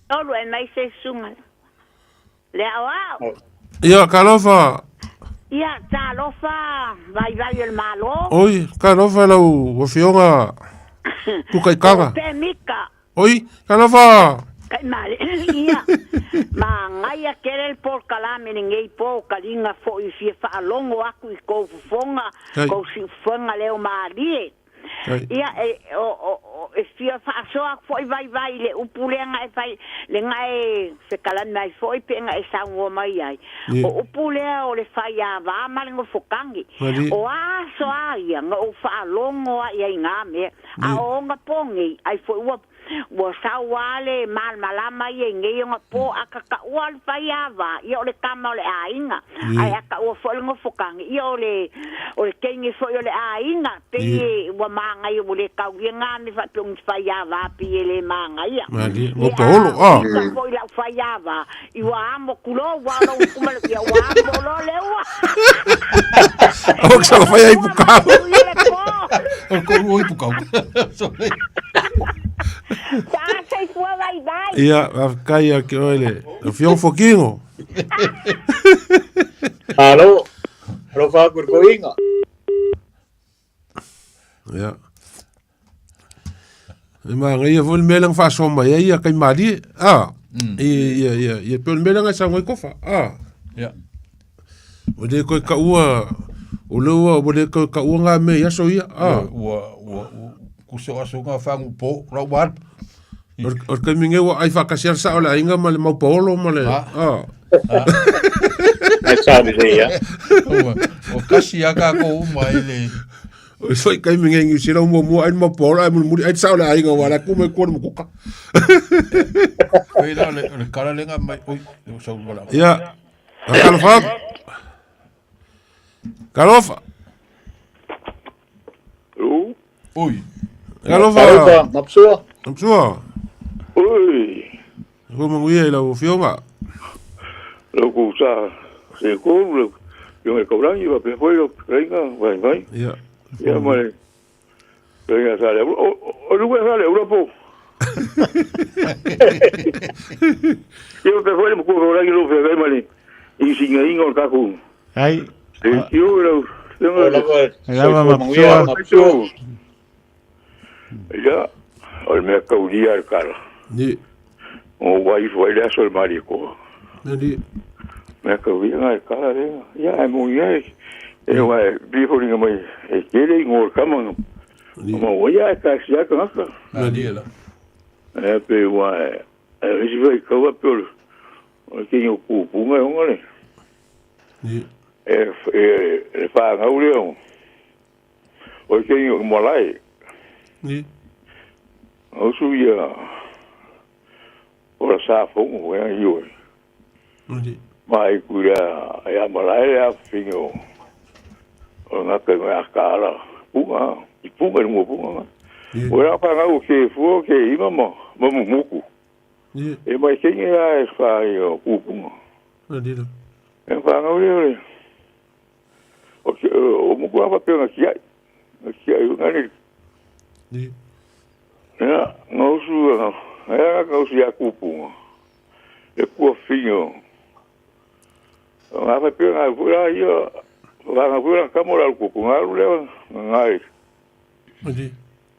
Lolo e mai se sunga. Le awao. Ya, kalofa. Ya, talofa. Vai el malo. Oi, kalofa la o fionga. Tu kai kanga. Temika. Oi, kalofa. Kai male. Ia. Ma ngai a kere por kalame ngei po kalinga fo I fie fa longo aku I ko fonga ko si fonga leo malie. Ia o fie fa so fo vai le upulenga e fai le ngai se kalan mai fo I penga e sa ngo mai ai. O upulea o le fai a va mal ngo fokangi. O a so ai ngo fa longo ai ngame. A o nga pongi ai fo wa sawale mal malama ye nge nga po akaka wal fayava yo le kama le ainga ai aka o fo ngo fokang yo le o le kengi fo yo le ainga pe wa manga yo le ka nga ni fa pung fayava pe le manga ya mali o polo fo la fayava I wa amo kulo wa no kuma le ya wa amo lo le wa o sa faya ipuka o ko o ipuka Ia, kai a ke oile. O fiong fokingo. Halo. Halo fa kurkoinga. Ia. Ma ngai vol melang fa soma ia kai mali. Ia pel melang sa ngoi kofa. Ia. O de ko ka ua. O lo o de ko ka ua nga me ya so ia. Ku se aso nga fangu po ra war. Or ka minge wa ai fa kasiar sa ola inga mal mau polo male. Ai sabe ia. O kasi aka ko mai le. O foi kai minge ngi sira mo ai mau polo ai mu ai sa ola inga wala ku me ko mo kuka. Pela le kala lenga mai oi so wala. Ya. Kalofa. Kalofa. Oi. Kalofa. Mapsua. Mapsua. Oi. Ko manguia la o fionga. Lo ku sa se ko lo yo me cobran iba pe foi lo venga vai. Ya. Ya mare. Venga sale. O lugar sale Europa. Yo te foi mo ko ora que lo fe mare. I singa ingo ka ku. Ai. Yo lo Lava mapsua. Ya. O me kaudia al cara. Ni. O vai foi lá sol marico. Ni. Me kaudia al cara ya é mulher. Eu vai biforinga mai. E querer ngor kama. Mo ia ka sia ka. Adiela. É pe vai. E vai kawa pelo. O que eu cupo ngai ngole. Ni. E fa ngauleão. O que eu molai. Ni. O suia. Ora sa fongo e yo. Ni. Mai cura e a molai a fingo. nga ka nga kala punga I punga mo punga ora pa nga o ke fu ke ima mo muku e mai ke nga fa yo punga Adilo e fa nga ore o ke o muku apa pe nga kia nga ni ya ngosu ya kupunga e ku finho nga fa pe nga fura yo nga fura kamora ku nga le ngai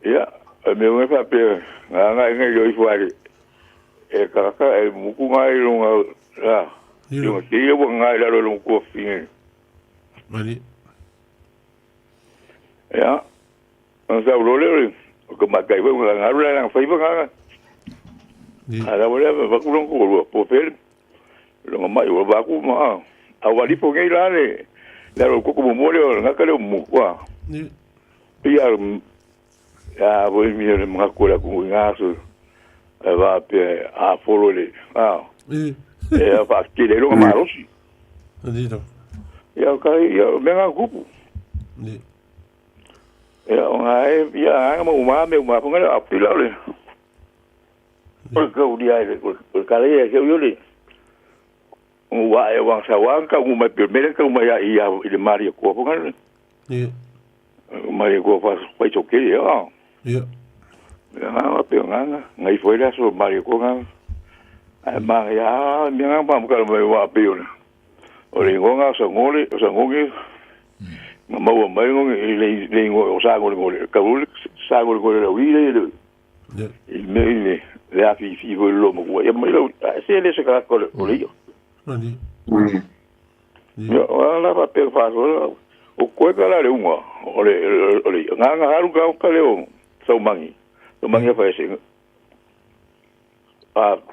ya me nga fa pe nga yo ifari e ka e muku ngai lunga la yo ke yo ngai la lo ku finho ya sa lo le ko makai ba nga la fa iba nga ala wala ba ku lo ko po pe lo mai ba ku ma awali po ngai la le la ro ko mo mo le nga ka le mu kwa ya ya bo mi le mga ko la ku nga so va pe a follow le e fa ki le lo ma ro si ya ka ya me nga ku ya nga mo ma po nga a pila le ko dia ko ka le ke yo le wa e wa sa wa ka uma primeira ka uma ia ile Maria ko po ngale Maria ko fa foi choque ya pe nga ngai foi la so Maria ko nga ma ya mi nga pa ka me wa pe ona o le nga so ngole ma wa mai le ngo sa ngole ka u sa ngole le wi le me le a fi lo mo ya mai lo se le se ka ko le yo ya wala pa pe fa o ko ka la le unga ole nga haru ka le o so mangi fa se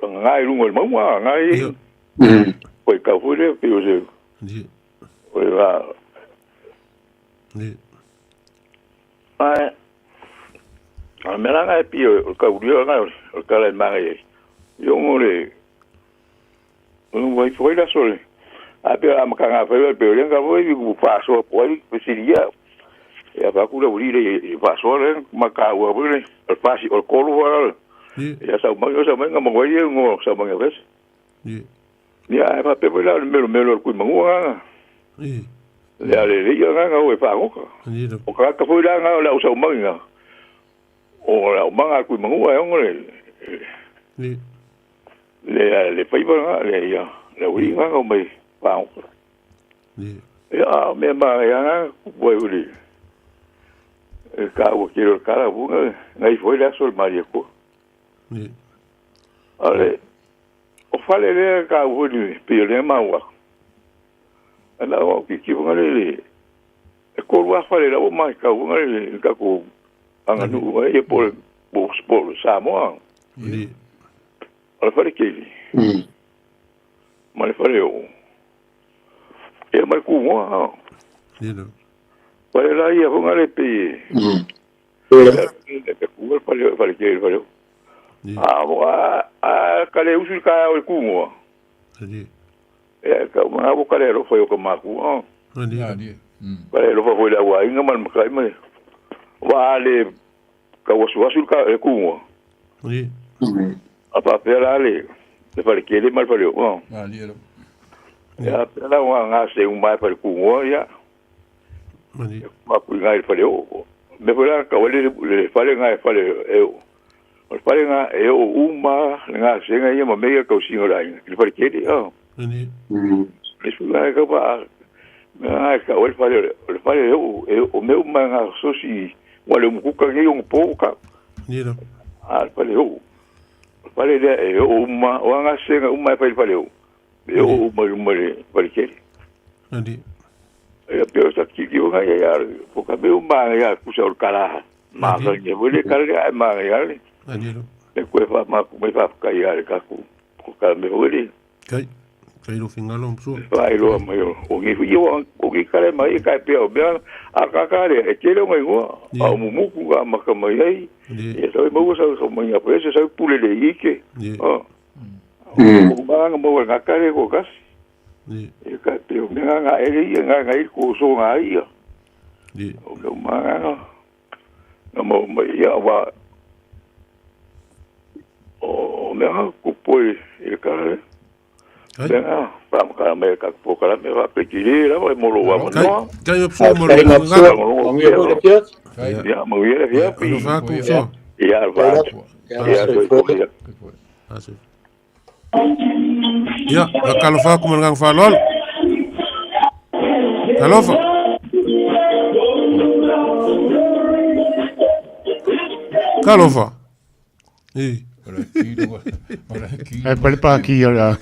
nga i lungo mo nga i ko ka fu le pe o se ole va me la nga pi o ka u nga o ka le mangi yo mo le foi la sole ape amkanga foi pe lenga foi ku paso poi siria ya va ku le uri paso le maka wa bule el pasi el colo wa ya sa nga mo ye ngo sa nga ves ya pa pe la melo ku mo nga ya le yo nga o fa ngo o ka foi la nga la usa nga o la manga ku mo nga ngo le fai ba le ya le wi nga ko mai pa ya me ma ya boy uri ka o kiro kara bu ngai foi la sol Maria ko ale o fale le ka o ni pe le ma wa ala o ki bu ngale e ko wa fale la o mai ka o ngale ka ko anga nu e por sa mo ala fare keli ma le fare o e ma ku mo pare la ia ho ngale pe e ku fare keli fare ka le usul ka o ku mo e ka ma bo ka le ro foi o ka ma ku pare lo foi la wa inga man ka mai wa le ka usul ka e ku mo apa pela le fare kele mal fare o ya pela wa nga se un mai fare ku o ya ma ku nga fare o me fare ka le fare nga fare o fare nga o uma nga se nga ma me ka o singo la le fare kele o le su nga ka pa nga ka o fare o me uma nga so si wale mu ka ngi un po ka fare o pare de o uma o nga senga uma pare o uma pare ke e pe sta ki nga ya po ka be uma ya ku sa kala ma ga ne vole kala ma ya le ku fa ma ku me fa ka ya ka ku ka me vole kai lo fingalo mso ai lo ma yo o ki kala ma ka pe o be a ka ka le e ke lo mai go a mu ku ga ma ka mai ai e so mo so mo ya pues so pule le ike o ba nga mo nga ka le ko kas e ka pe o nga e nga ko so nga ia o le ma no mo ia wa o me ha ku poi e ka Venga, vamos a ver que poco la me va a pedir, la mo lo vamos, ¿no? Kai me pso mo lo ya, muy bien, ya. Lo fa ku so. Ya, va. Ya, soy poco. Ya, kalau fa ku ngang fa lol. Kalau fa. Kalau fa. Pale pa aquí ahora.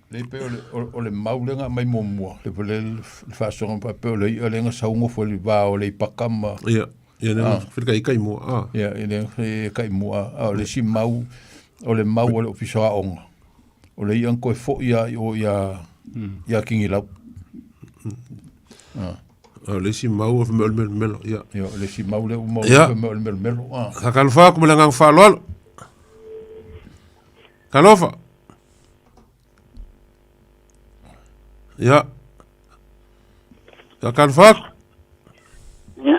Le pe o le maulenga mai momua le pele fa so pa pe le lenga saungo fo le va o le pakama ya ne fica kai mo ya ele kai mo le si mau o le mau o le ofiso a onga o le ian ko fo ya ya kingi lau le si mau of mel ya le si mau le mo mel ka kalfa ko ngang fa lol kalofa ya kalfa ya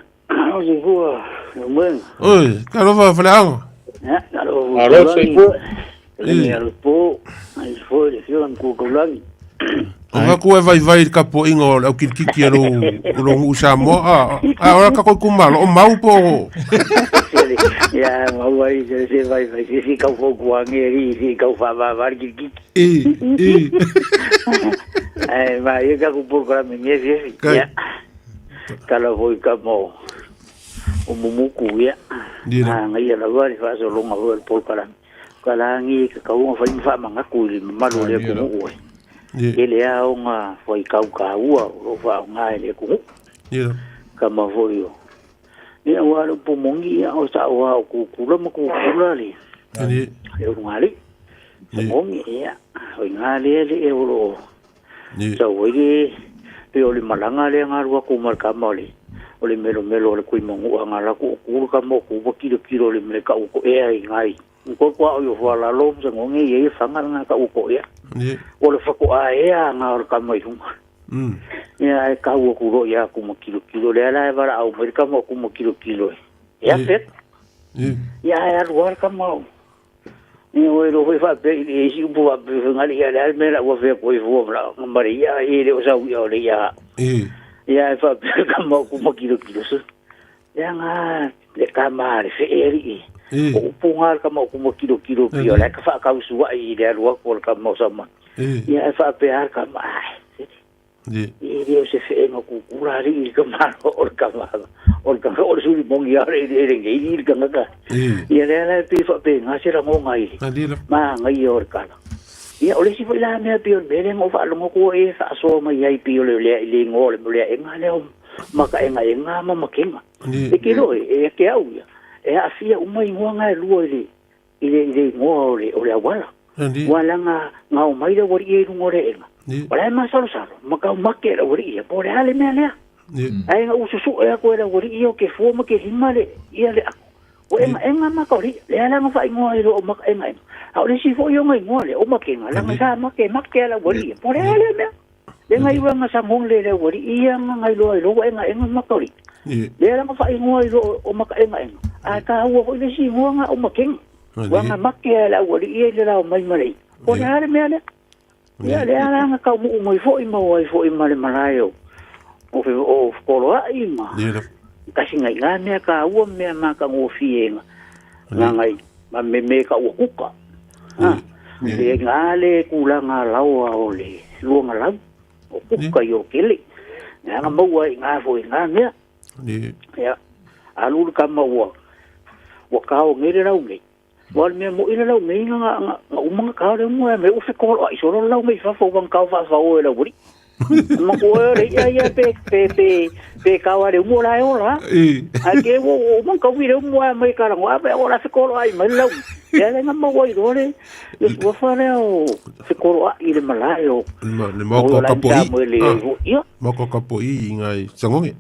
o vua mwen oi kalofa fleango ya alo sei fu le alpo ai foi le fion ku kolani Nga ku vai ka po ingo au kiki alo lo usa mo ora ka ko kumalo o mau po ya mau vai se vai si ka fo ku angeri si ka fa va kiki ma ye ka ku por ka me ye ya kala voi ka mo o mumuku ya ngai la va fa so lo ngavo por kala ngi ka u fa manga ku malo le ku ele a nga foi kaukaua o fa nga ele ku kama foi ni wa lo pomongi o sa wa ku kula le ni e ngali pomongi ya o ngale ele o lo sa we pe o le malanga le nga ro ku mar kamole o le melo le ku mongu nga la ku ka mo ku kilo le me ka ku e ai ngai ko kwa o fa la lo se ngongi ye fanga nga ka ko ya o le fako ai nga or ka mai hu ya ka wo ku ro ya ku mo kilo le ala bara au mer ka mo ku mo kilo ya pet ya ro ka mo ni o ro fa pe e si bu ba ngali ya la me la wo fe ko vo bla ngari ya e le o sa yo le ya ya fa pe ka mo ku mo kilo so ya nga le ka ma le fe eri o pungar ka mo ku mo kilo pio la ka fa ka usua i le ro ko ka mo sama ya fa pe ar ka ma i dio se fe no ku kura ri ka ma o ka o su mong ya re ngi ka ka ya le pe fa pe nga se ra mo ngai ma ngai or ka ya o le si fa la me pio me le mo fa lo ko e fa so ma ya pio le ngo le nga le ma ka nga ma kenga e ke lo e ke au ya e afia umai ngoanga lua ile ngo ole awala wala nga o mai wori e ngore enga wala ma salo maka make la wori e pore ale me ale ai nga ususu e ko era wori e o ke fo ma ke himale ile o enga ma ko ri le ala nga fa ngo e o ma enga a ole si fo yo ngai ngo le o ma ke nga la nga sa ma ke la wori e pore ale me le nga iwa nga sa ngong le wori e nga ngai lo enga ma ko ri le ala nga fa ngo e o ma enga a ka wo ko le si nga o makeng wa nga makke la wo le la mai mai ko na le me ale ya le ala nga ka mo fo i male malayo o fe o ko lo ai ma ka singa nga me ka wo me ma ka ngo fienga nga ngai ma me ka wo kuka le nga le kula nga lawa o le lu nga la o kuka yo kele nga mo wa nga fo nga me ya alu ka mo wa kao ngere rau ngai wal me mo ina rau ngai nga umanga ka re mo me u se ko ai so rau ngai fa fo bang ka fa o la buri ma ko re ya pe ka wa re mo la o la a ke wo man ka wi re mo mai ka rau a pe o la se ko ai mai lau ya le nga mo wa i re yo fa re o se ko ai le malayo le mo ko ka po i ngai sangonge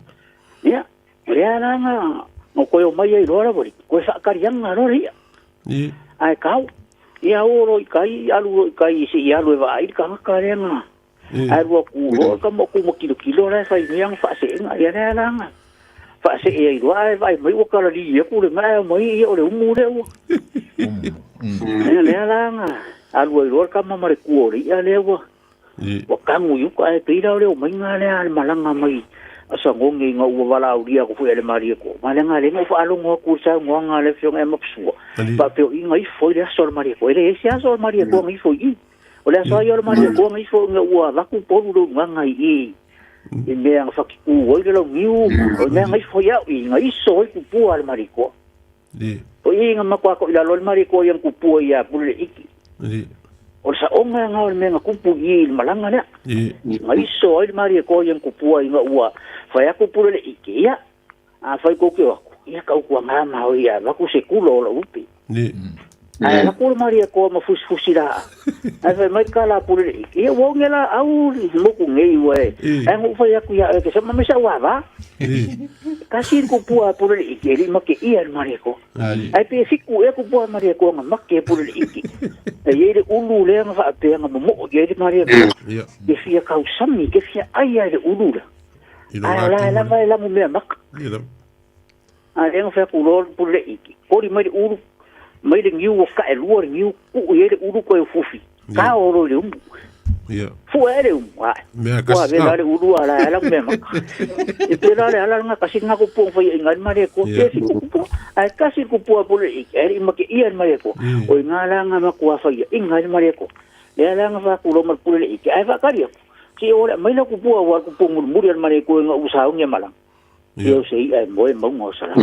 ya ya nga o ko yo mai ro bori ko sa kariang ro ri ai kau ia oro kai alu kai si ia lu va ai ka kariang ai ro ku ro ka mo ku mo kilo la fai yang fa se nga ya la langa fa se e ro ai vai mai o ka la li ku le mai mai o le mu le o le langa a ro ka ma mare ku ri ya le o o ka mu yu ka e pe la le o mai nga le al malanga mai asa ngongi nga ua wala uria ko fuele maria ko malanga le mo fa lo ngo ku sa ngonga le fiong e mapsu pa pe i ngai foi le sol maria ko ele ese sol maria ko ngai foi o le so yo maria ko ngai foi nga ua va ku po lu nga i me ang fa ku o le lo miu o le ngai foi ya i ngai so ku pu al maria ko o i nga makwa ko ila lo maria ko yang ku pu ya pu le iki o sa onga nga o me nga ku pu i malanga le ngai so i maria ko yang ku pu nga ua fai aku pura le ikea a fai ko ke aku ia kau ku nga ma o ia va ku se kulo lo upi ai la ku maria ko ma fusira ai fai mai kala pura le ikea wo ngela au mo ku ngei we ai mo fai aku ia ke sa ma me sa wa va kasi ku pua pura le ikea li ma ke ia maria ko ai pe fiku e ku pua maria ko ma ke pura le ikea ai ele ulu le nga fa pe nga mo ye maria ko ke fia kau sami ke fia ai le ulu la vai la mo me mak nga fa ku lo pu le iki ko ri mai uru mai le ngiu ka e luor ngiu ku ye le uru ko e fufi ka o lo le fu ere wa wa ve la le uru ala la me mak e pe la ala nga kasi nga ku pu fa ngal mare ko ke si ku pu ai kasi ku pu le iki eri ma ke ia mare ko o nga la nga ma ku fa ngal mare ko le la nga fa ku lo mar pu le iki ai fa kario si ora mai la ku pu wa ku pu murmuri al mare ko nga usao nge malang yo sei ai mo mo sala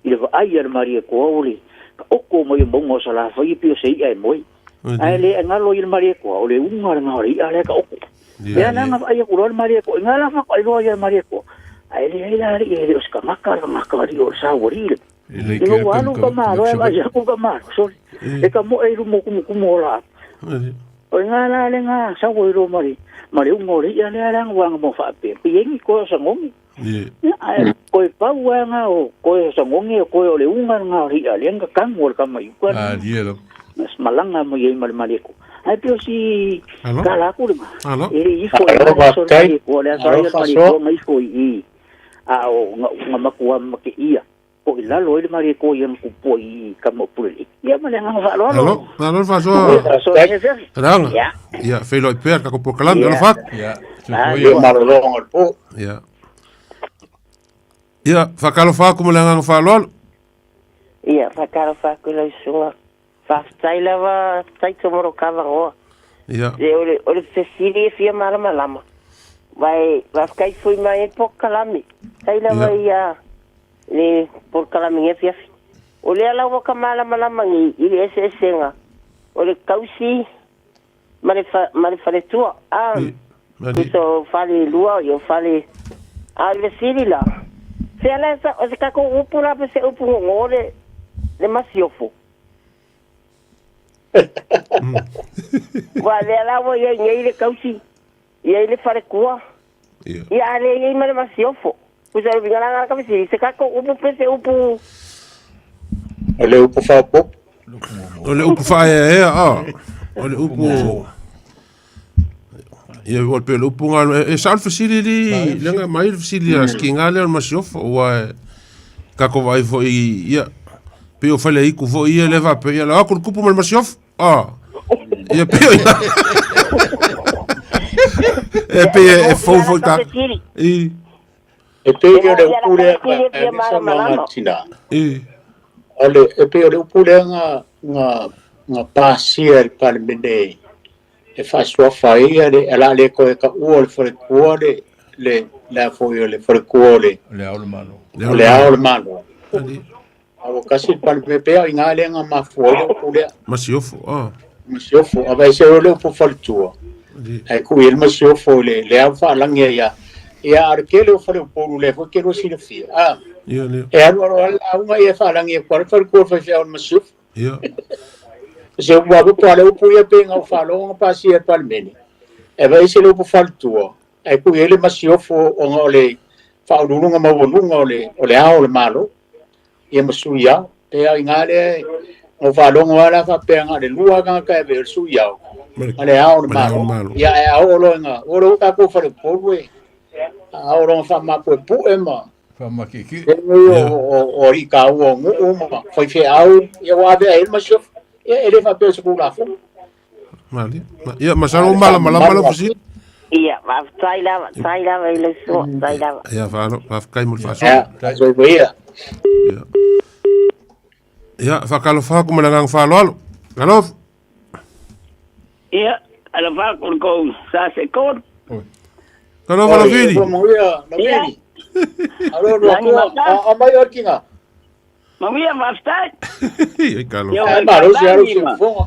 ile va ai al mare ko oli o ko mo mo sala fa i pio sei ai mo ai le nga lo il mare ko ole unga nga ri ale ka o ya na nga ai ku lo mare ko nga la fa ko lo il mare ko ai le la ri e os ka makar ri o sa wori le no wa no ka ma ro ma ya ku ka ma so e ka mo e ru mo ku mo la o nga la le nga sa wo ro mari un ori ya le arang wang mo fa pe pieng ko sa ngong ai ko pa wanga o ko sa ngong e ko le un nga ri ya le nga kan mo ka mai ko dielo mas malanga mo ye mal ko ai pio si kala ku le e i fo ko le sa ya mari ko mai fo i a o nga makua make ia ko ila lo le mari ko yang ku poi ka mo puli ya malanga fa lo fa so rang ya fe lo per ka ko por kalam lo fa ya marlong po ya fa ka lo fa ko malanga fa lo ya fa ka lo fa ko lo sunga fa stai lava stai tomoro ka va o ya ole se siri fia mara malama vai kai foi mai po kalami stai lava ya le por kalami e fia o le ala wa kamala malama ngi ile ese senga o le kausi mare fa le tua so fale lua yo fale al siri la se ala sa o se ka ko upura pe se upu ngore le masiofo wa le ala wa ye ngi le kausi ye le fare kua ya le ye mare masiofo Usa bingala ka bisi se ka ko upu pese upu ole upu fa pop ole upu fa ole upu ia vol pelo upu ngal e sal facility lenga mai facility as kinga le masiof wa ka ko vai fo ia pe o fale iku fo ia leva pe ia la ko kupu mal masiof ia pe e pe e fo ta e pe le upule sa nga tina ole e pe le upule nga pasia par bene e fa sua fai ale ala le ko ka uol for kuole le la foi le for kuole le aulmano avo kasi par pepe nga le nga ma foi upule masiofu ava se ole po faltua ai ku el masiofu le fa langia ya arkele o fare por le fo quero silfia e allora una ia fa langia por ko fa fa masuf se o babu pale o puia penga o falo o pasia palmeni e vai se lo po faltua ai ku ele masiofo o ngole fa lunga ma volunga ole ao malo e masuia e ai ngale o falo ngala fa penga de lua ga ka versu ya Ale au malo. Ya au longa. Oro ka ko fare porwe. Au ron fa ma ko pu ema. Fa ma kiki. O i ka o ngu ma. Foi fe au ya wa be ai ma shof. Ele fa pe su la fu. Mali. Ya masalo mala fusi. Iya, va taila ele so, taila. Ya va kai mo fa so. Ya, so ia. Ya, fa kalo fa ko malangang fa lo. Kalo. Ia, ala va ko sa se ko. Kalo fa la fili. Ia. Alo lo ko a maior kinga. Mamia va sta. Ia kalo. Maro ya ro se fo.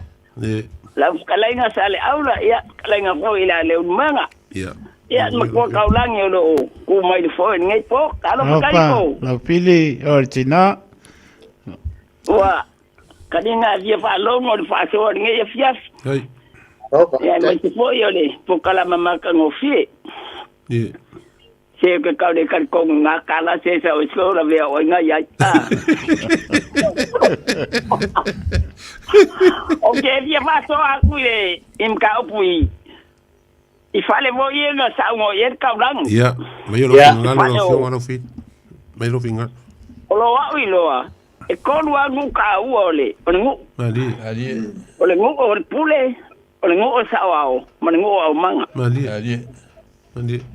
La kalainga sale aula ia kalainga ko ila le manga. Ia. Ia makwa kaulangi lo ku mai le fo ngai po kalo kai ko. La pili ortina. Wa kadinga dia fa lo mo fa so ngai fias. Hai. Ia mai po yo le po kala mama ka ngofi. Ia. Se ke kau de kan ko nga kala se sa o so la ve o nga ya. Okay, dia fa so aku le im ka opui. I fale mo ye na sa mo ye ka lang. Ia, mai lo finga lo fit. Mai lo finga. Lo wa wi lo a. E ko wa ngu ka u ole. Ngu. Ali. Ole ngu o pule. Ole ngu o sa wa o. Ngu o manga. Ali.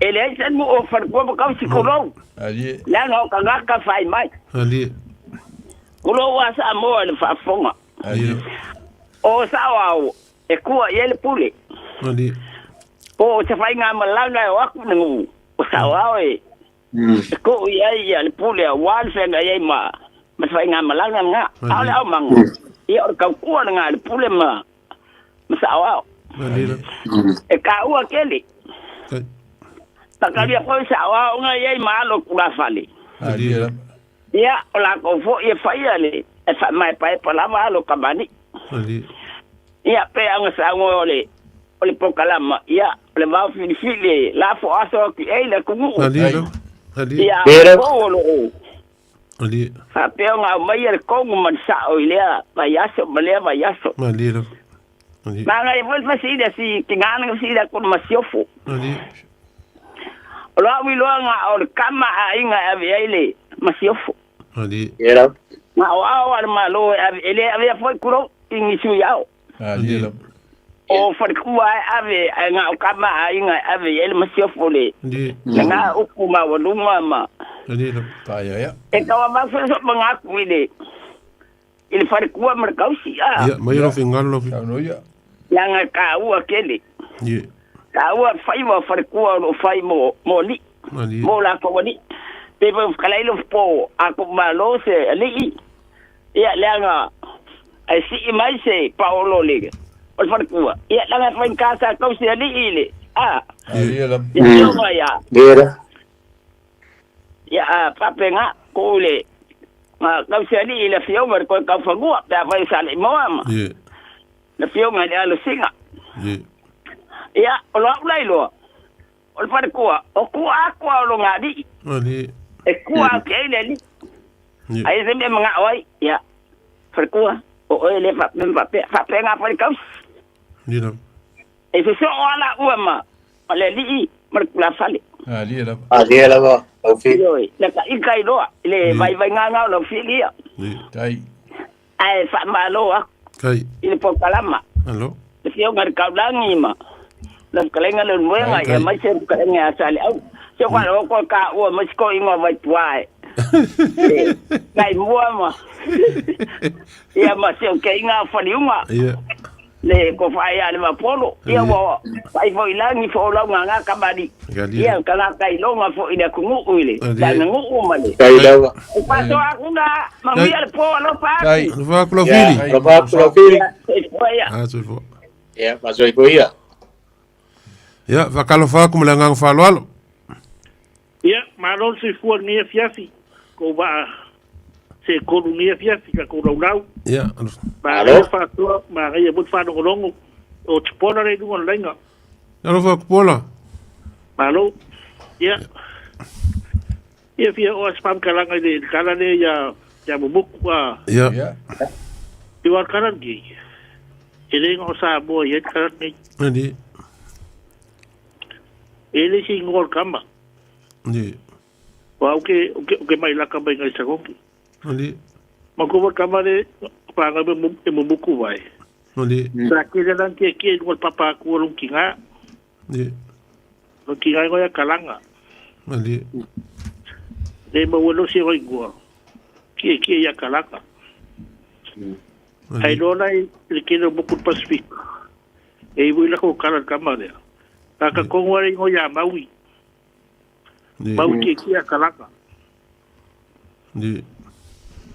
Ele sen mo o far ko ka si ko lo. Ali. La no ka ga ka fai mai. Ali. Ulo wa sa mo le fa fonga. Ali. O sa wa o. E ku ye le pule. Ali. O te fai ngā malanga o aku nengu. O sa wa e. Ko ia le pule a wal fenga ye ma. Ma fai ngā malanga nga. Ale au manga. Ia o ka ku nga le pule ma. Ma sa wa. Ali. E ka ua kele. Takaria ko sa wa nga ye ma lo kula fale. Ali. Ia o la ko fo e fai ale. E fa mai pai pa la ma lo kabani. Ali. Ia pe anga sa ngole. Ole pokalama ia le va fili la fo aso ki e le kungu ali ia ko lo ali fa pe nga mai le kongu man sa o ile va yaso ali nga e vol fasi de si tingana si da kon masiofu ali lo wi lo nga o kama inga ave ile masiofu ali era ma wa ma lo ele ave foi kuro ingisu yao ali o farkua ave nga o kama inga ave ele masiofu le nga ukuma wa luma ali ta ya e kawa ma so mga kuile il farkua merkausi ya mai ro fingalo no ya nga ka ua kele ye ka ua fai wa farkua o fai mo li mo la ko ni pe po kalailo po ako malo se ali ya nga ai si mai se Paolo le o farkua ya nga fa en casa ko se ali ile ya papenga ko le ma ka se ali ile fio mer ko ka fagua pa fa sale mo ama ye le fio nga le singa ye ya o lo lailo o farkua o ku akwa lo ngadi ali e ku ke ile li ai se me nga oi ya farkua o ele fa nga fa ka ni no e se so ala uama ale li mer la fale ali la ba o fi le ka ikai do le vai nga lo filia tai ai fa malo kai ile po kalama allo le fio ngar kaulangi ma le kalenga le muenga ya mai se kalenga sale au se kwa lo ko ka o mas ko ingo vai tuai kai muama ya ma se ke inga faliunga le ko fai ale ma polo ia wo fai fo ilangi fo la nga kabadi ia kala kai longa fo ida kungu uile dan ngu male kai dawa pa to aku na mamia le po lo pa kai va ko fili so fo ya ma so ia ya va kalo fa ko mlangang fa lo ya ma lo se fu ni fiasi ko va se kolonia fiasi ka ko rau ya ma lo fa to ma ga ye but fa no longo o tpona re ngon lenga ya fa pola ma lo ya fia o spam kala ngai kala ne ya bubuk wa ya ti war karan gi ele ngo sa bo ye karni Andi. ele si ngol kama Andi. wa oke mai la kama ngai sa kongi Andi. mako kama le pa nga mo buku vai Andi. sa kile dan ke ngol papa ku rum kinga Andi. no kinga ngo ya kalanga Andi. le mo lo si ro igua ke ya kalanga ai lona le kino buku Pacific e vui la ko kala kama le ka ko ngore ngo ya maui maui ke ya kalanga Di.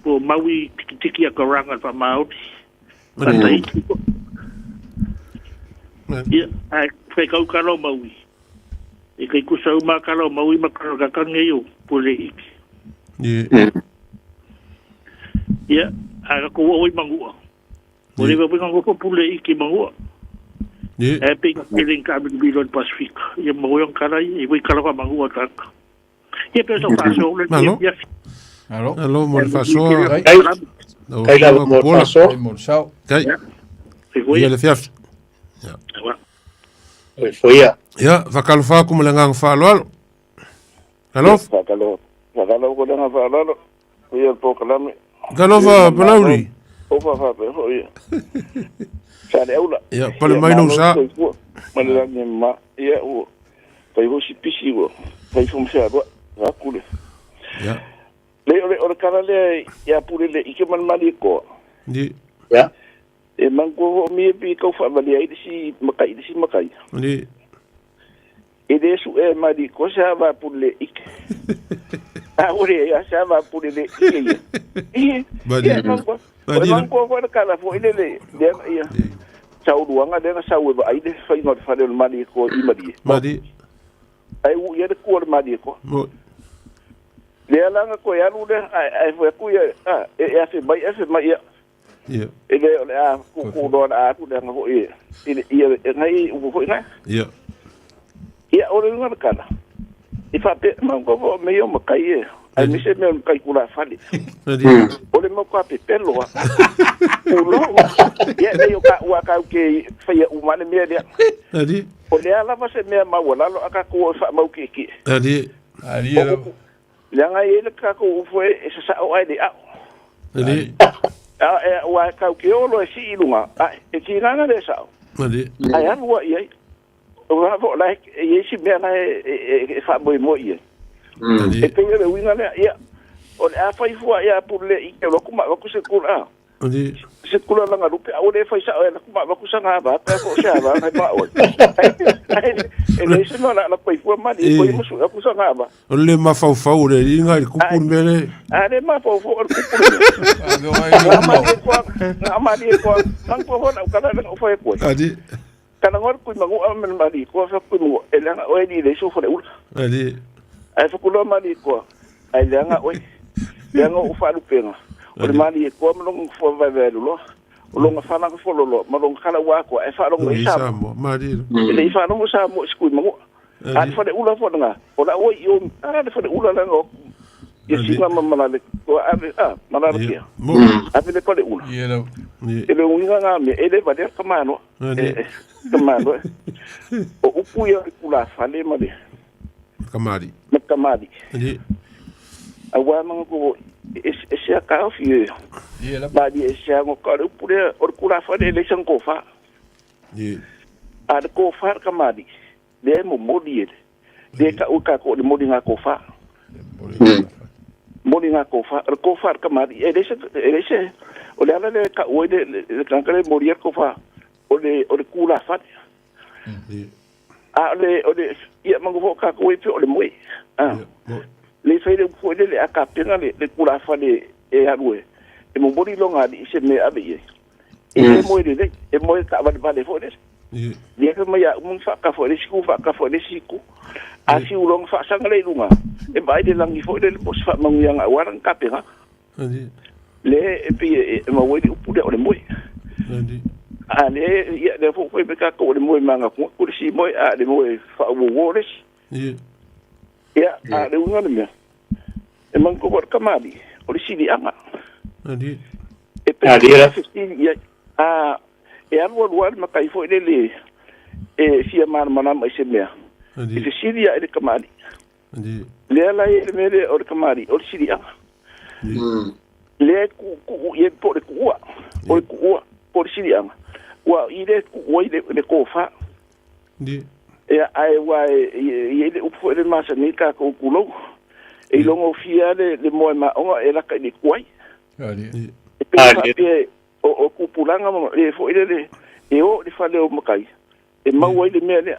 Po maui tiki ya karanga pa maui ya ai fe ka kalo maui e kai ku sa ma kalo maui ma kalo ka kangeyo pole iki ya aga ko oi mangua pole ba pinga ko pole iki mangua e pinga feeling ka bi don Pacific ya mo yon kala e voi kala ka mangua tak e penso paso le ya Alô, mor faço. Kai la mor faço. Mor sao. Kai. Ia le fiaf. Ja. Oi, foi ia. Ja, vakalo fa como lengang fa lo. Alô? Vakalo ko lengang fa lo. Ia po kalame. Galo fa palauri. Opa fa pe hoia. Sa le ula. Ja, pale mai no sa. Mana ni ma ia o. Pai ho si pisi o. Pai fum sa do. Ra kule. Ja. Le o kala le ya pule le ike man mali ko. Di. Ja. E man ko mi pi ko fa mali ai si makai. Di. E de su e mali ko sa va pule ike. Ah, ore ya sa va pule le ike. Badi. Badi. Man ko fa kala fo ile le de ya. Sau duanga de sa we ba ai de fa ngot fa le mali ko i mali. Badi. Ai u ye de ko mali ko. Le alanga ko ya lude ai foi ku ya e se mai ya ya ele a ku do na ku da ngo e ia ngai u ko na ya ore nga kana e fa pe man ko me yo makai e ai mi se me kai ku la fali ore mo ko pe pelo wa u lo ya le yo ka wa ka ke fa ya u mane me dia adi ore ala va se me ma wala lo aka ku fa mau ki adi Yang ai ka ko foi esa sa o ai de a. Adi. Wa ka ke o lo si ilunga. E ki nga de sa. Adi. Ai an wa ai. O va vo like e si me na e fa moi moi. Adi. E pe le winga le ya. O le a fa fu ya pu le I ke lo kuma ko se kula. Adi. Se kula nga lupe o le fa sa o le kuma ko sa nga ba pa ko sa ba ai ma o. Ele se no la ko fu ma di ko mo su ko sa nga ba. O le ma fau fau le inga i kupun mele. Ale ma fau fau o kupun. Ama di ko mang ko ho na kala na o fa ko. Adi. Kana ngor ku mangu amen ma di ko fa ku no ele nga o di le so fo le ul. Adi. Ai fa ku lo ma di ko. Ai le nga o. Le nga o fa lu penga. O le ma di ko mo no fo va ve lo. O lo nga fa na fo lo mo lo kala wa ko ai fa lo isa. Ma di. Ele fa no sa mo sku mangu. Ai fa de ula fo nga. O la o yo de fa de ula la ngo. Ye singa mama le ko ave mana le. Ave le ko le ula. Ele unga nga me ele va de kamano. Kamano. O upu ya kula fale ma de. Kamari. Kamari. Adi. Awa mga ko ese ka fi. Ba di ese ngo ka upu de o kula fale le sang ko fa. Ad ko fa kamari. De mo modi de ka u ka ko de modi nga ko fa. Modi nga ko fa kamari ese o le ala le ka o de kankale modi ko fa o le kula fa. O le ia mango ka ko e o le moi. Le fai le ko le aka pena le kula fa le e arue. E mo modi longa di se me abe ye. E moi le e moi ka va le fo de. Dia ke mai mun fa ka fo le siku asi ulong fa sang le lunga e bai de langi fo le pos fa mangu yang awarang ka penga le e pi e ma wo di upu de o le moi ale ia de fo be ka ko le moi manga ko si moi le moi fa wo le ia le unga le me e man ko ka mali o le si di anga e pe ia e anu luar makai fo le e fia mana mai se mea e se siria e kamari le ala e mele o kamari o siria le ku e po de kuwa o kuwa po siria wa ile ku ile kofa e ai wa e le upo le masa ni ka ko kulo e longo fia le mo ma o e la ka ni kwai o kupulanga e fo ile e o le fale o makai e mau ile me le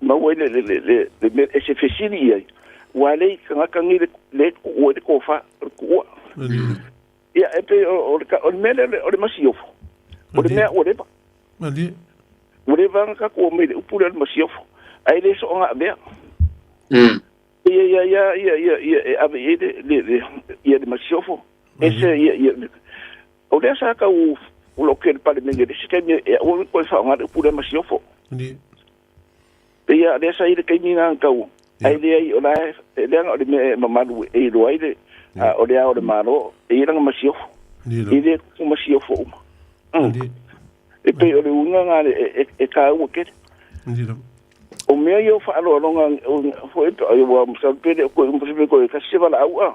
mau ile le e se fesiri ai wa le ka ngi le o de kofa ku ya e pe o mele o le masiofo o le me o le ba o le va ka ko me upule le masiofo ai le so nga be ya ave ye de masiofo ese o le sa ka o lo que para me de se que o ko fa nga upule masiofo ya le sa ile ke ni nga ka o ai le o la le nga o le mamadu e lo ai le o le o le maro e nga masiofo ile ko masiofo e pe o le unga e ka o ke o mea yo fa alo longa fo eto ai wa msalpede ko impossible ko ka se bala au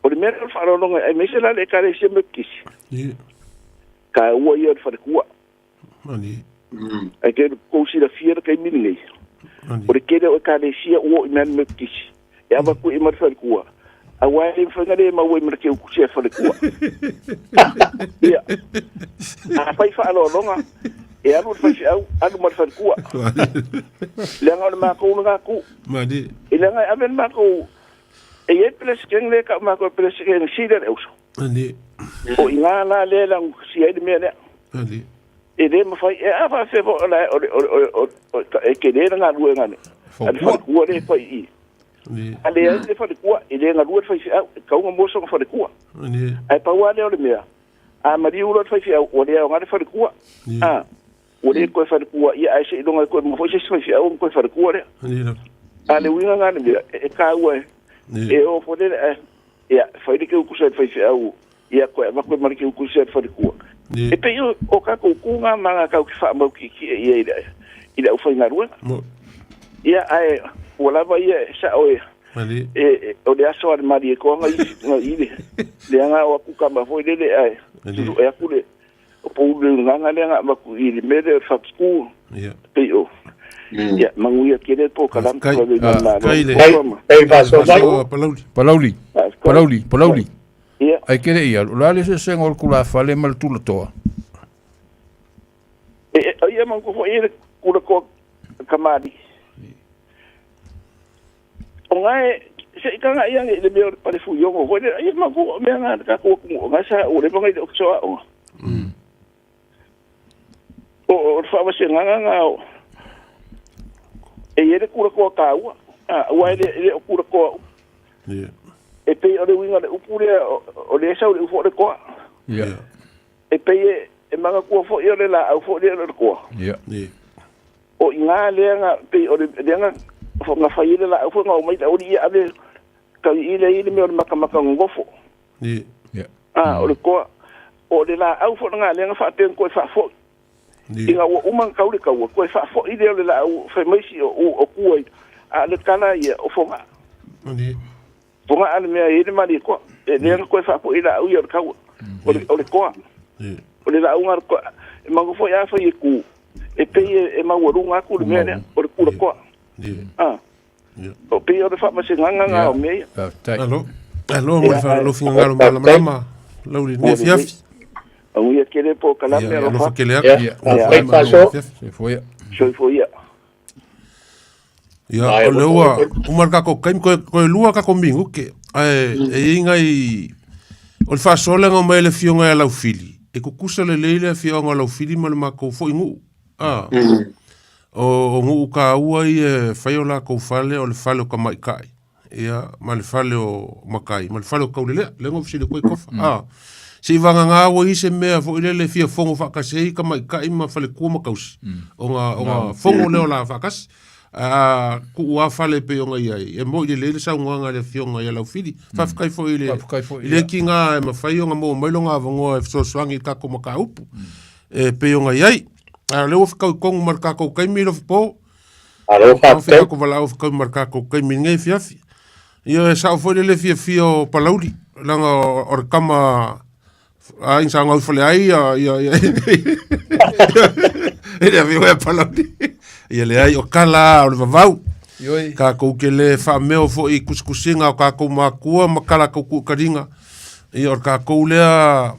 o le mea fa alo longa e mesela le kare se me kisi ka o yo fa ku ai ke ko si la fiera kai mingi o le kede o ka le sia o men me kisi e aba ku imar fa ku a wa e fa ngale ma wo mer ke ku se fa ku ya a fa alo longa e anu fasi au anu marfan kuwa lenga o ma ko nga ku madi lenga amen ma ko e ye pleskeng le ka ma ko pleskeng sider euso ani o inga la le lang si e me le ani e de ma fai e ava se vo la o e ke de nga lu nga ne al fa ku le fa i ni ale e fa ku e de nga lu fa i ka un mo so fa ku ani ai pa wa le o me a mari u lo fa i o le nga fa ku o le ko fa ku ia ai se longa ko mo fo se fa o ko fa ku le ale winga nga ne e ka wa e o fo le ia fa de ke ku se fa o ia ko ma ko mar ke ku se fa ku e pe o ka ko ku nga manga ka ku fa mo ki ida o fa nga ru ia ai o la va ia sa o e o le aso al mari ko nga i le nga o ku ka ma fo le ai tu e ku le o pou nga le nga ma ku i me de fa ku pe o ya mangu ya kere po kalam ko le na ei va so palauli ai kere ia la le se ngol kula fale mal tu to ia mangu fo ia kula ko kamadi ongai se ikanga ia le me pa le fu yo ko ia mangu me nga ka ko nga sa o le bangai o so o fa va se nga e ele kura ko ka wa ele kura ko e pe o le winga le upure o le sa o le fo le ko e pe e manga ko fo yo le la o fo le ko o inga le nga pe o le nga fo nga fa ile la fo nga o mai o di ave ka ile me o maka ngofo o le ko o le la au fo nga le nga fa ten ko fa fo inga o man kauli ka o ko fa fo ile le la o fa mai si o ku a le kana ia o fo nga ponga ale me ile mali ko e le ko fa fo ile au yo ka o le ko o le la unga ko mango fo ya fa ye ku e pe e ma wo runga ku le me o le ku ko o pe o le fa ma se nga o me alo mo fa lo finga lo mala lo ni fiafi au ia kere po kalame ro fa kele se foi ya o lua o marca ko kai ko lua ka combingo ke e inga i o fa sola ngo mele fionga ya laufili e ku kusa le leile fionga laufili mal ma ko fo ingu o ngu ka ua i faiola ko fale o le fale ka mai kai ia mal fale o makai mal fale ka le ngo fili ko kofa si vanga nga wo i se mea fo ile fia fongo fa ka sei ka mai kai ma fale ku ma kaus o nga fongo le ola fa kas ku wa fale pe o nga ia e mo ile le sa nga le fionga ia la fili fa kai fo ile kinga ma fai o nga mo mai longa vongo e so swangi ka ko ma ka upu e pe o nga ia leo fikau kongu mar kako kai milo po. Alo fa. Fa ko vala fikau mar kako kai min ngai fiafi. Ia sa foi le fio palauri. Langa or kama ai sa ngau fole ai ia. Ele viu e palauri. Ia le ai o kala o vavau. Ka ko ke le fa meo fo I kuskusinga o ka ko makua makala ko karinga. Ia or ka ko lea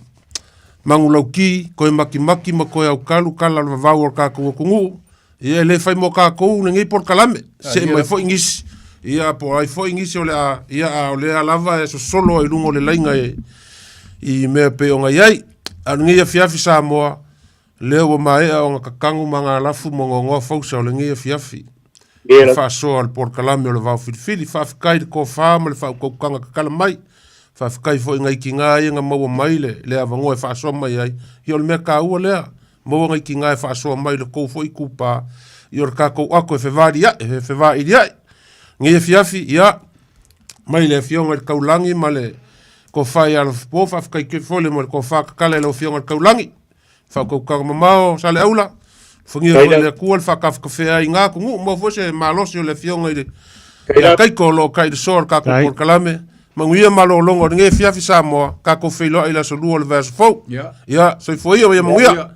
mangulauki ko maki ma ko au kalu kala vavau or ka ko kungu. Ia le fai mo ka ko ngi por kalame. Se mai fo ingis. Ia po ai fo ingis o le ia o le lava so solo I lungo le lainga I me pe o ngai ai ngi fiafi sa mo le o mai o kakangu manga lafu mo ngo fausa o le ngi fiafi. Fa so al por kalame o le vau fili fa kai ko fa mo le fa ko kanga kala mai. Fa kai fo ngai kinga nga mo mai le avango e fa so mai ai. Yo le me ka u le mo ngai kinga e fa so mai le ko fo I kupa. Yo ka ko ako e fe vari ai. Ngi fiafi ia mai le fionga kaulangi male ko fai al po fa kai ke fole mo ko fa kala le fionga kaulangi fa ko ka mamao sale aula fungi le ku fa ka fe ai nga ku mo fo se malos yo le fionga ile kai ko lo kai de sor ka ko por kalame manguia malo longo ngi fiafi sa mo ka ko fe lo ila so lu le vers fo ia so foi ia manguia